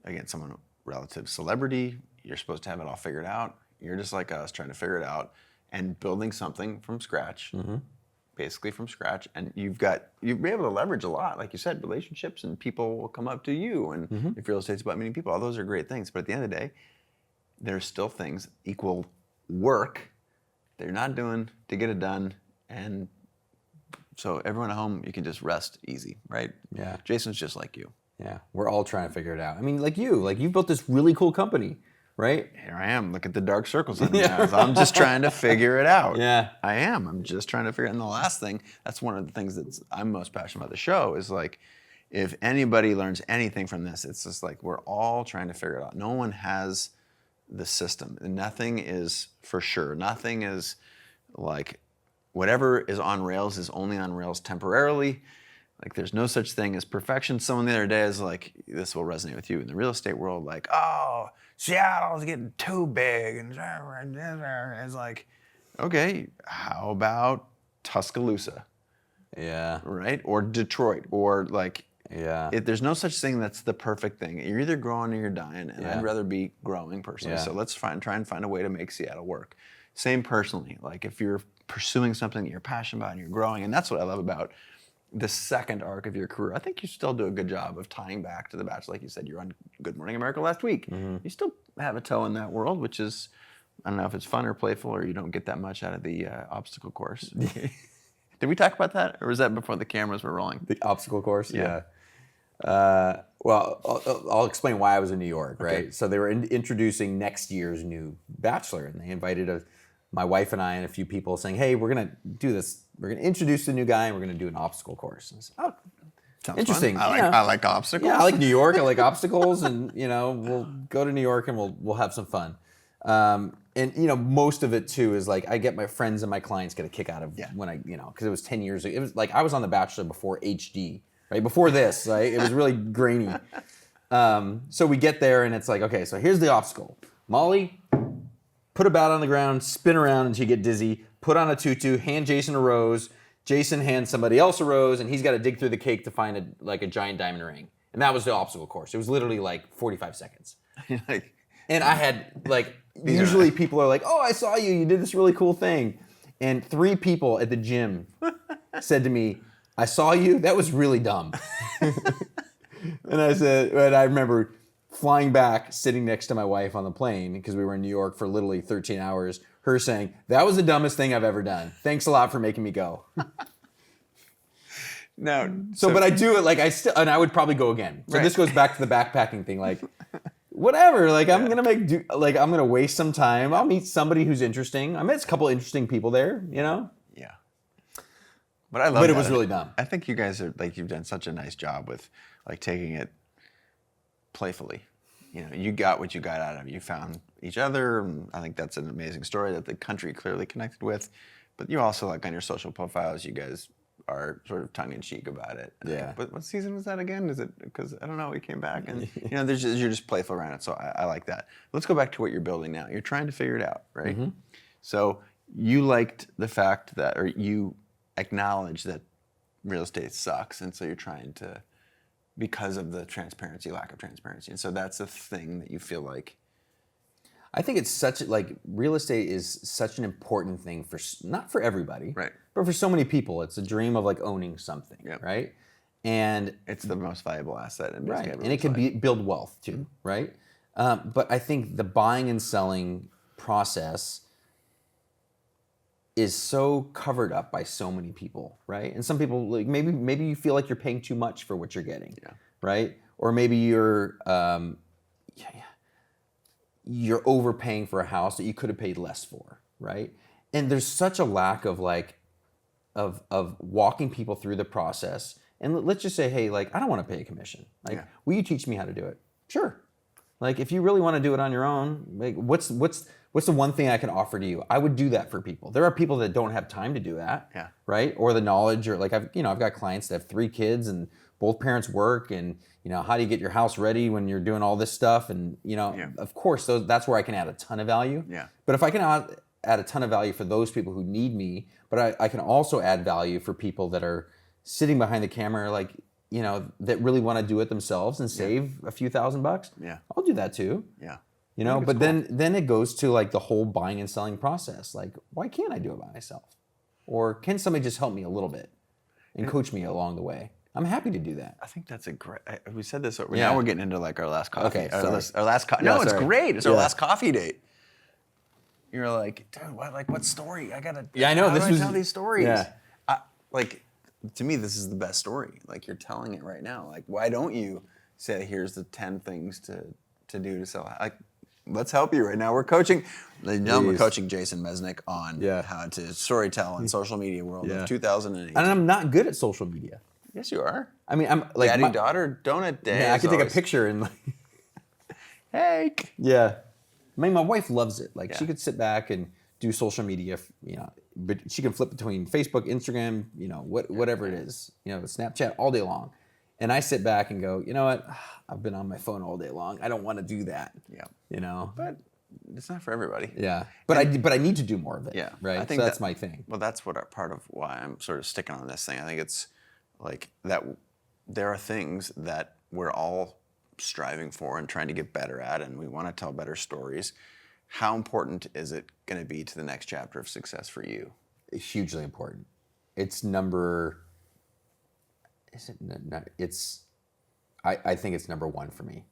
again, someone relative celebrity, you're supposed to have it all figured out. You're just like us, trying to figure it out and building something from scratch, basically from scratch. And you'll be able to leverage a lot, like you said, relationships, and people will come up to you. And if real estate's about meeting people, all those are great things. But at the end of the day, there's still things equal work that you're not doing to get it done. And so everyone at home, you can just rest easy, right? Yeah. Jason's just like you.
Yeah. We're all trying to figure it out. I mean, you've built this really cool company. Right?
Here I am. Look at the dark circles in my eyes. I'm just trying to figure it out. Yeah. I am. I'm just trying to figure it out. And the last thing, that's one of the things that I'm most passionate about the show, is like, if anybody learns anything from this, it's just like, we're all trying to figure it out. No one has the system. Nothing is for sure. Nothing is like, whatever is on rails is only on rails temporarily. Like, there's no such thing as perfection. Someone the other day is like, this will resonate with you in the real estate world, like, oh, Seattle's getting too big. And it's like, okay, how about Tuscaloosa? Yeah. Right? Or Detroit, or like
Yeah.
There's no such thing that's the perfect thing. You're either growing or you're dying, and
Yeah.
I'd rather be growing personally.
Yeah.
So let's try and find a way to make Seattle work. Same personally. Like if you're pursuing something that you're passionate about and you're growing, and that's what I love about the second arc of your career. I think you still do a good job of tying back to The Bachelor. Like you said, you're on Good Morning America last week. You still have a toe in that world, which is, I don't know if it's fun or playful or you don't get that much out of the obstacle course. Did we talk about that, or was that before the cameras were rolling?
The obstacle course?
Yeah.
Well, I'll explain why I was in New York, right?
Okay.
So they were introducing next year's new Bachelor, and they invited my wife and I and a few people saying, hey, we're going to do this. We're going to introduce the new guy, and we're going to do an obstacle course. And I said, oh,
Sounds
interesting.
fun. I like obstacles.
Yeah, I like New York. I like obstacles, and we'll go to New York and we'll have some fun. And most of it too is like I get my friends and my clients get a kick out of when I because it was 10 years ago. It was like I was on The Bachelor before HD, right? Before this, right? It was really grainy. So we get there and it's like, okay, so here's the obstacle. Molly, put a bat on the ground, spin around until you get dizzy, put on a tutu, hand Jason a rose. Jason hands somebody else a rose, and he's got to dig through the cake to find a giant diamond ring. And that was the obstacle course. It was literally like 45 seconds.
Like,
And I had usually people are like, oh, I saw you. You did this really cool thing. And 3 people at the gym said to me, I saw you. That was really dumb. And I said, and I remember flying back, sitting next to my wife on the plane because we were in New York for literally 13 hours. Her saying, that was the dumbest thing I've ever done. Thanks a lot for making me go.
no.
But I do it and I would probably go again. So
Right.
this goes back to the backpacking thing. Like, whatever. Like, I'm gonna waste some time. I'll meet somebody who's interesting. I met a couple interesting people there.
Yeah. But I love.
But it was really dumb.
I think you guys are you've done such a nice job with taking it playfully. You got what you got out of it. You found each other, and I think that's an amazing story that the country clearly connected with. But you also on your social profiles, you guys are sort of tongue-in-cheek about it.
Yeah.
But what season was that again? Is it because I don't know? We came back, and you're just playful around it. So I like that. Let's go back to what you're building now. You're trying to figure it out, right? Mm-hmm. So you liked the fact that, or you acknowledge that real estate sucks, and so you're trying to, because of the lack of transparency. And so that's a thing that you feel like.
I think it's real estate is such an important thing not for everybody,
right?
But for so many people, it's a dream of owning something, right? And
it's the most valuable asset in
right, and it can build wealth too, right? But I think the buying and selling process is so covered up by so many people, right? And some people maybe you feel like you're paying too much for what you're getting, right? Or maybe you're overpaying for a house that you could have paid less for, right? And there's such a lack of of walking people through the process. And let's just say, hey, I don't want to pay a commission. Will you teach me how to do it? Sure. If you really want to do it on your own, what's the one thing I can offer to you? I would do that for people. There are people that don't have time to do that, right? Or the knowledge, or I've got clients that have 3 kids and both parents work, and how do you get your house ready when you're doing all this stuff? And of course, that's where I can add a ton of value.
Yeah.
But if I can add a ton of value for those people who need me, but I can also add value for people that are sitting behind the camera, that really want to do it themselves and save a few $1,000.
Yeah.
I'll do that too.
Yeah.
But cool. then it goes to the whole buying and selling process. Why can't I do it by myself? Or can somebody just help me a little bit and coach me along the way? I'm happy to do that.
I think that's a great. We said this. Now we're getting into our last coffee.
Okay,
our last coffee. No, it's great. It's our last coffee date. You're like, dude, what story? I gotta.
Yeah, I know.
How do I tell these stories?
Yeah.
To me, this is the best story. You're telling it right now. Why don't you say, here's the 10 things to do to sell? Let's help you right now. We're coaching. Ladies and gentlemen, we're coaching Jason Mesnick on how to storytell in social media world of 2008.
And I'm not good at social media.
Yes, you are.
I mean, I'm
Daddy-daughter donut day.
Yeah, I can take a picture and
hey.
Yeah. I mean, my wife loves it. She could sit back and do social media, but she can flip between Facebook, Instagram, whatever it is, Snapchat all day long. And I sit back and go, you know what? I've been on my phone all day long. I don't want to do that.
Yeah. But it's not for everybody.
Yeah. But I need to do more of it.
Yeah.
Right.
I think
that's my thing.
Well, that's part of why I'm sort of sticking on this thing. I think it's that there are things that we're all striving for and trying to get better at, and we want to tell better stories. How important is it going to be to the next chapter of success for you?
It's hugely important. It's number. Is it? Not, it's. I think it's number one for me,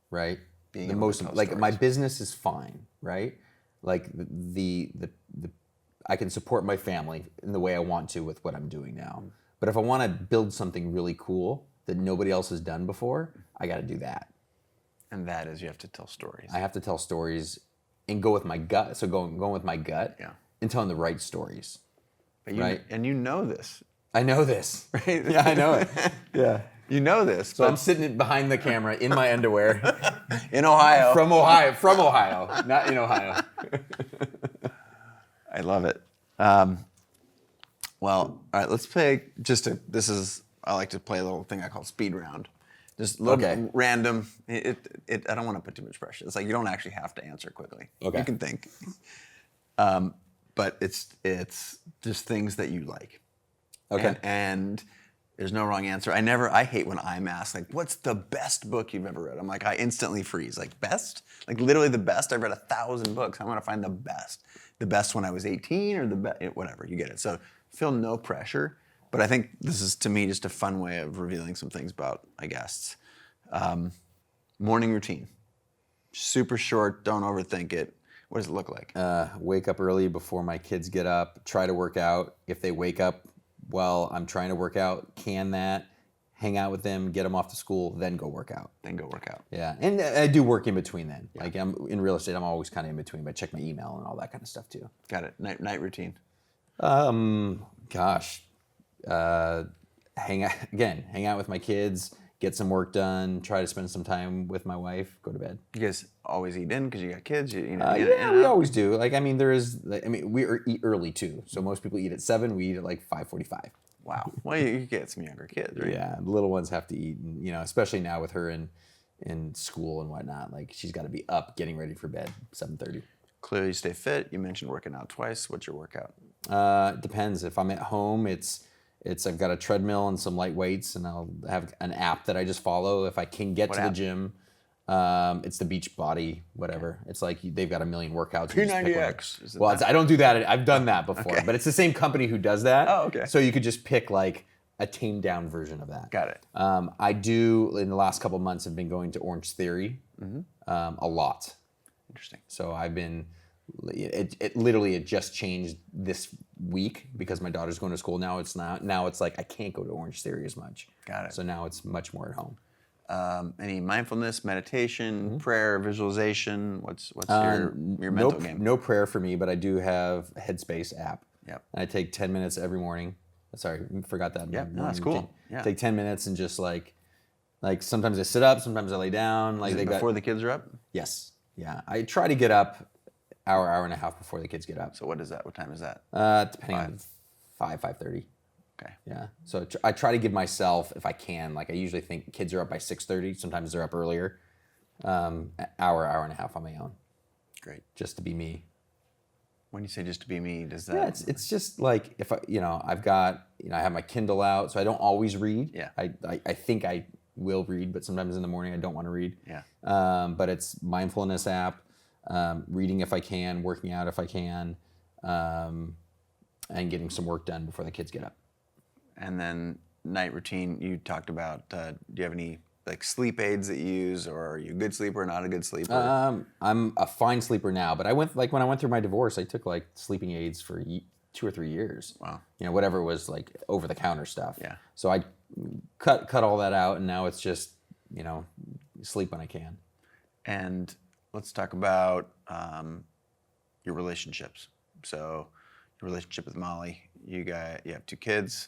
right?
Being
the
able
most
to tell
like my
stories.
business is fine, right? Like the I can support my family in the way I want to with what I'm doing now. But if I want to build something really cool that nobody else has done before, I got to do that.
And that is, you have to tell stories.
I have to tell stories and go with my gut. So going with my gut
Yeah.
and telling the right stories.
But you,
right.
And you know this.
I know this.
Right?
Yeah, I know it. Yeah.
You know this.
So I'm sitting behind the camera in my underwear.
In Ohio.
From Ohio, not in Ohio.
I love it. Well, all right, let's play I like to play a little thing I call speed round. Just a little bit random. I don't want to put too much pressure. It's like you don't actually have to answer quickly.
Okay.
You can think. But it's just things that you like.
Okay.
And there's no wrong answer. I hate when I'm asked, like, what's the best book you've ever read? I'm like, I instantly freeze. Like, best? Like, literally the best? I've read 1,000 books. I want to find the best. The best when I was 18 or the best, whatever, you get it. So feel no pressure. But I think this is, to me, just a fun way of revealing some things about my guests. Morning routine. Super short, don't overthink it. What does it look like?
Wake up early before my kids get up. Try to work out. If they wake up while I'm trying to work out, can that. Hang out with them, get them off to school, then go work out. Yeah, and I do work in between then. Yeah. Like I'm in real estate, I'm always kind of in between, but I check my email and all that kind of stuff too.
Got it. Night routine.
Hang out with my kids, get some work done, try to spend some time with my wife, go to bed.
You guys always eat in because you got kids.
We always do. Like, I mean, we eat early too. So most people eat at 7. We eat at like 5:45.
Wow. Well, you get some younger kids, right?
Yeah, the little ones have to eat, and especially now with her in school and whatnot. Like, she's got to be up, getting ready for bed, 7:30.
Clearly, you stay fit. You mentioned working out twice. What's your workout?
It depends. If I'm at home, I've got a treadmill and some light weights, and I'll have an app that I just follow. If I can get to the gym, it's the Beachbody, whatever. It's like they've got a million workouts.
P90X.
Well, I don't do that. I've done that before, but it's the same company who does that.
Oh, okay.
So you could just pick like a tamed down version of that.
Got it.
I do, in the last couple of months, have been going to Orange Theory a lot.
Interesting.
So I've been, it just changed this week because my daughter's going to school now. Now it's like I can't go to Orange Theory as much.
Got it.
So now it's much more at home.
Any mindfulness, meditation, prayer, visualization? What's your mental game?
No prayer for me, but I do have a Headspace app.
Yep.
And I take 10 minutes every morning. Sorry, forgot that.
Yeah, no, that's cool. Yeah.
Take 10 minutes and just like sometimes I sit up, sometimes I lay down. Like
before the kids are up?
Yes. Yeah. I try to get up hour and a half before the kids get up.
So what is that? What time is that?
Depending on 5:30.
Okay.
Yeah. So I try to give myself, if I can, like I usually think kids are up by 6:30. Sometimes they're up earlier. Hour and a half on my own.
Great.
Just to be me.
When you say just to be me, does that?
Yeah, it's just like if I have my Kindle out, so I don't always read.
Yeah.
I think I will read, but sometimes in the morning I don't want to read.
Yeah.
But it's mindfulness app, reading if I can, working out if I can, and getting some work done before the kids get up.
And then night routine, you talked about, do you have any like sleep aids that you use, or are you a good sleeper or not a good sleeper?
I'm a fine sleeper now, but when I went through my divorce, I took like sleeping aids for 2 or 3 years.
Wow.
Whatever was like over the counter stuff.
Yeah.
So I cut all that out, and now it's just, sleep when I can.
And let's talk about your relationships. So your relationship with Molly, you have 2 kids,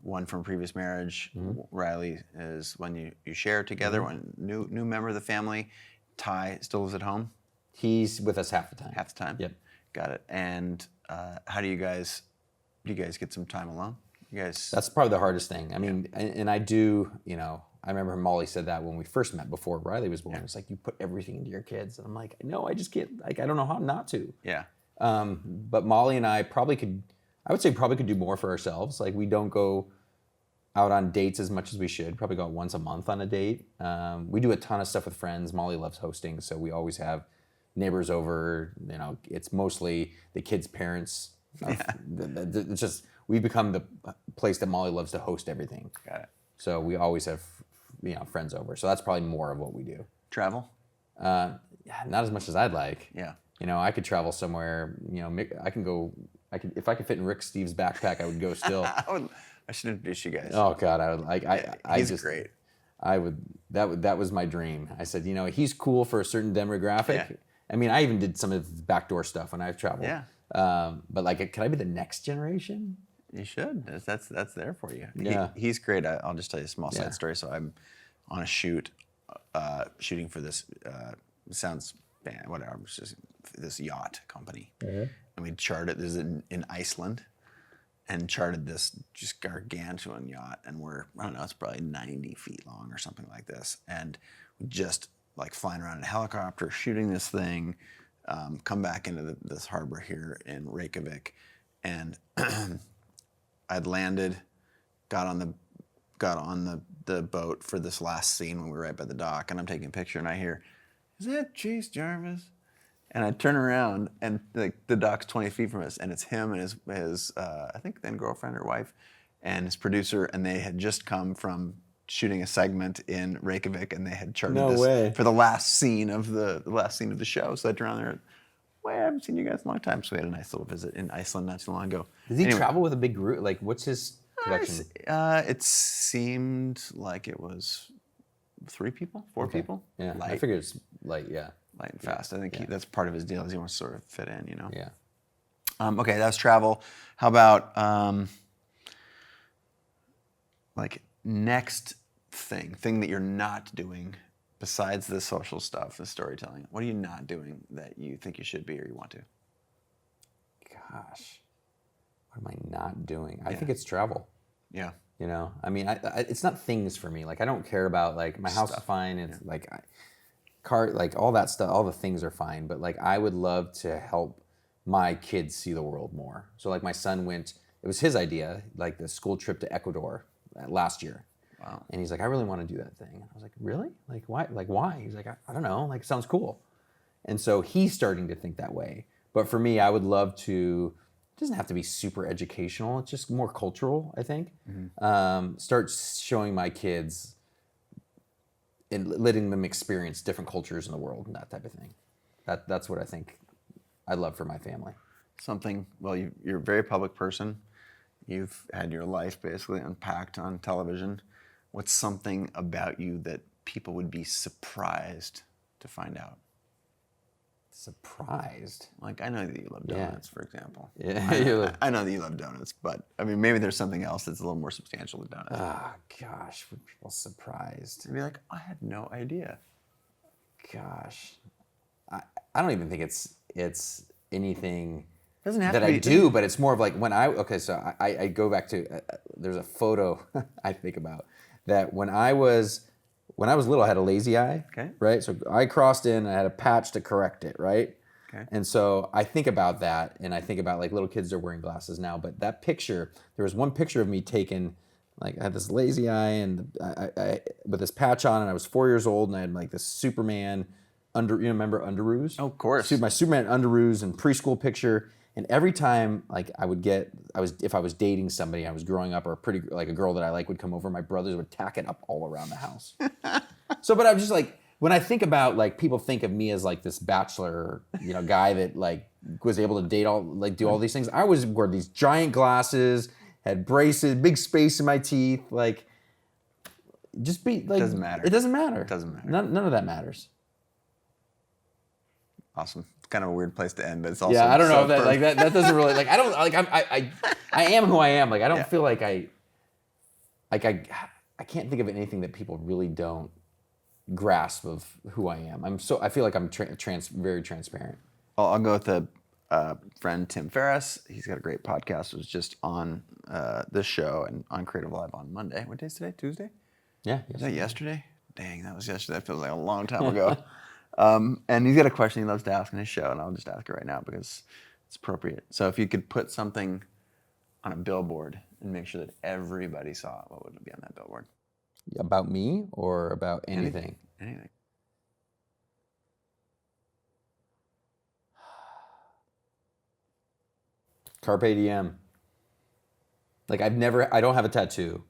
one from a previous marriage. Riley is one you share together, one new member of the family. Ty still lives at home?
He's with us half the time.
Half the time?
Yep.
Got it. And how do you guys get some time alone? You guys?
That's probably the hardest thing. I mean, and I do, I remember Molly said that when we first met before Riley was born. It's like, you put everything into your kids. And I'm like, no, I just can't, like, I don't know how not to.
Yeah.
But Molly and I probably could do more for ourselves. Like, we don't go out on dates as much as we should. Probably go out once a month on a date. We do a ton of stuff with friends. Molly loves hosting, so we always have neighbors over. You know, it's mostly the kids' parents. It's just we've become the place that Molly loves to host everything.
Got it.
So we always have friends over. So that's probably more of what we do.
Travel?
Yeah, not as much as I'd like.
Yeah.
You know, I could travel somewhere. You know, I can go. If I could fit in Rick Steve's backpack, I would go still.
I should introduce you guys.
Oh God, I would like.
He's great.
I would. That was my dream. I said, you know, he's cool for a certain demographic.
Yeah.
I mean, I even did some of the backdoor stuff when I've traveled.
Yeah.
But like, can I be the next generation?
You should. That's there for you.
Yeah.
He's great. I'll just tell you a small
Yeah.
side story. So I'm on a shooting for this. Sounds bad. Whatever. It's just this yacht company, and we charted. This is in Iceland, and charted this just gargantuan yacht. And I don't know. It's probably 90 feet long or something like this. And we just like flying around in a helicopter, shooting this thing. Come back into this harbor here in Reykjavik, and I'd landed, got on the boat for this last scene when we were right by the dock, and I'm taking a picture, and I hear, "Is that Chase Jarvis?" And I turn around, and the dock's 20 feet from us, and it's him and his I think then girlfriend or wife, and his producer, and they had just come from shooting a segment in Reykjavik, and they had charted
No
this
way.
for the last scene of the show. So I turned around there. Well, I haven't seen you guys in a long time, so we had a nice little visit in Iceland not too long ago.
Does he travel with a big group? Like, what's his production?
It seemed like it was 3 people, 4 people.
Yeah, I
Light,
figured it's light. Yeah,
light and fast. I think that's part of his deal. Is he wants to sort of fit in, you know.
yeah.
Okay, that's travel. How about like next thing that you're not doing besides the social stuff, the storytelling? What are you not doing that you think you should be or you want to?
Gosh, what am I not doing? I think it's travel.
Yeah.
You know, I mean, it's not things for me. Like, I don't care about like my house is fine. It's like like all that stuff. All the things are fine. But like, I would love to help my kids see the world more. So like, my son went. It was his idea, like the school trip to Ecuador last year.
Wow.
And he's like, I really want to do that thing. And I was like, really? Like, why? Like, why? He's like, I don't know. Like, it sounds cool. And so he's starting to think that way. But for me, I would love to. It doesn't have to be super educational. It's just more cultural, I think. Mm-hmm. Start showing my kids and letting them experience different cultures in the world and that type of thing. That's what I think I'd love for my family.
Something. Well, you're a very public person. You've had your life basically unpacked on television. What's something about you that people would be surprised to find out?
Surprised?
Like, I know that you love donuts, for example.
Yeah,
I know that you love donuts, but I mean, maybe there's something else that's a little more substantial than donuts.
Oh, gosh, were people surprised?
I'd be like, I had no idea.
Gosh, I don't even think it's anything
Doesn't have
that
to be.
I do, but it's more of like so I go back to there's a photo I think about that when I was little, I had a lazy eye.
Okay.
Right. So I crossed in, and I had a patch to correct it. Right.
Okay.
And so I think about that, and I think about like little kids are wearing glasses now. But that picture, there was one picture of me taken, like I had this lazy eye and I with this patch on, and I was 4 years old, and I had like this Superman remember underoos?
Oh, of course.
My Superman underoos and preschool picture. And every time, like if I was dating somebody, I was growing up, or a girl that I like would come over, my brothers would tack it up all around the house. So, but I'm just like, when I think about like people think of me as like this bachelor, guy that like was able to do all these things. I wore these giant glasses, had braces, big space in my teeth, like just be like.
Doesn't matter.
It doesn't matter.
It doesn't matter.
None of that matters.
Awesome. It's kind of a weird place to end, but it's also
I don't know if that
perfect.
like that doesn't really like I don't like I am who I am. Like I don't feel like I can't think of anything that people really don't grasp of who I am. I feel like I'm very transparent.
I'll go with the friend Tim Ferriss. He's got a great podcast. It was just on this show and on Creative Live on Monday. What day is today? Tuesday?
Yeah.
Was that yesterday? Dang, that was yesterday. That feels like a long time ago. And he's got a question he loves to ask on his show, and I'll just ask it right now because it's appropriate. So if you could put something on a billboard and make sure that everybody saw it, what would it be on that billboard?
About me or about anything?
Anything.
Carpe diem. Like I don't have a tattoo,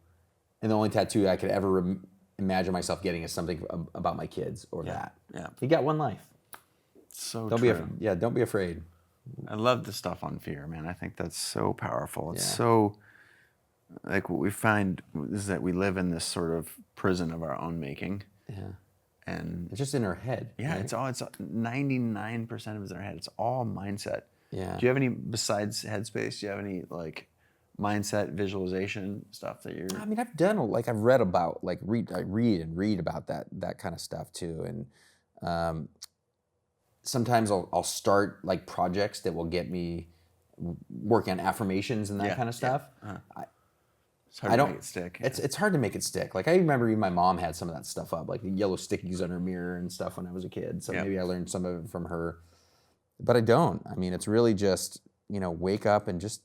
and the only tattoo I could ever imagine myself getting is something about my kids or that.
Yeah.
You got one life.
So
Don't
true.
don't be afraid.
I love the stuff on fear, man. I think that's so powerful. It's
Yeah.
so, like, what we find is that we live in this sort of prison of our own making.
Yeah.
And
It's just in our head.
yeah,
right?
it's 99% of it is in our head. It's all mindset.
Yeah.
Do you have any, besides Headspace, do you have any like mindset visualization stuff that you're?
I mean, I've read about, I read about that kind of stuff too. And sometimes I'll start like projects that will get me working on affirmations and that kind of stuff.
It's hard to make it stick.
It's hard to make it stick. Like I remember even my mom had some of that stuff up, like the yellow stickies on her mirror and stuff when I was a kid. So maybe I learned some of it from her. But I don't. I mean, it's really just, wake up and just,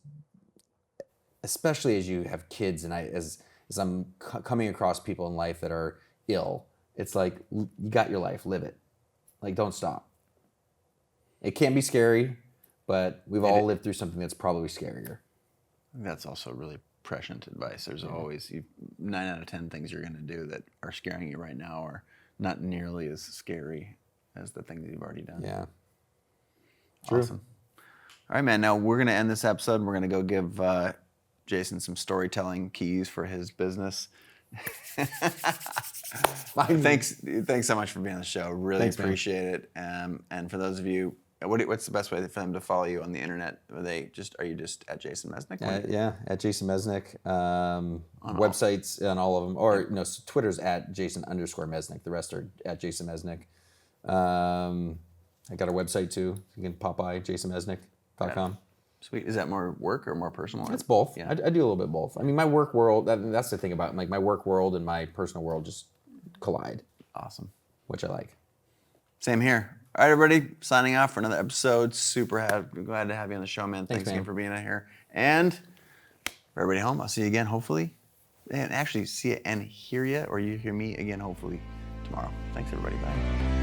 especially as you have kids and as I'm coming across people in life that are ill, it's like, you got your life, live it. Like, don't stop. It can be scary, but we've all lived through something that's probably scarier.
That's also really prescient advice. There's always 9 out of 10 things you're going to do that are scaring you right now are not nearly as scary as the things you've already done.
Yeah.
Awesome. All right, man. Now we're going to end this episode and we're going to go give Jason some storytelling keys for his business. Thanks so much for being on the show. Really appreciate it. And for those of you, what's the best way for them to follow you on the internet? Are you just at Jason Mesnick?
At Jason Mesnick. Websites on all of them, or no, Twitter's at Jason_Mesnick. The rest are at Jason Mesnick. I got a website too. You can pop by jasonmesnick.com.
Sweet. Is that more work or more personal?
It's both.
Yeah.
I do a little bit both. I mean, my work world, that's the thing about like my work world and my personal world just collide.
Awesome.
Which I like.
Same here. All right, everybody. Signing off for another episode. Glad to have you on the show, man. Thanks again for being out here. And for everybody home, I'll see you again, hopefully. And actually see you and hear you, or you hear me again, hopefully, tomorrow. Thanks, everybody. Bye.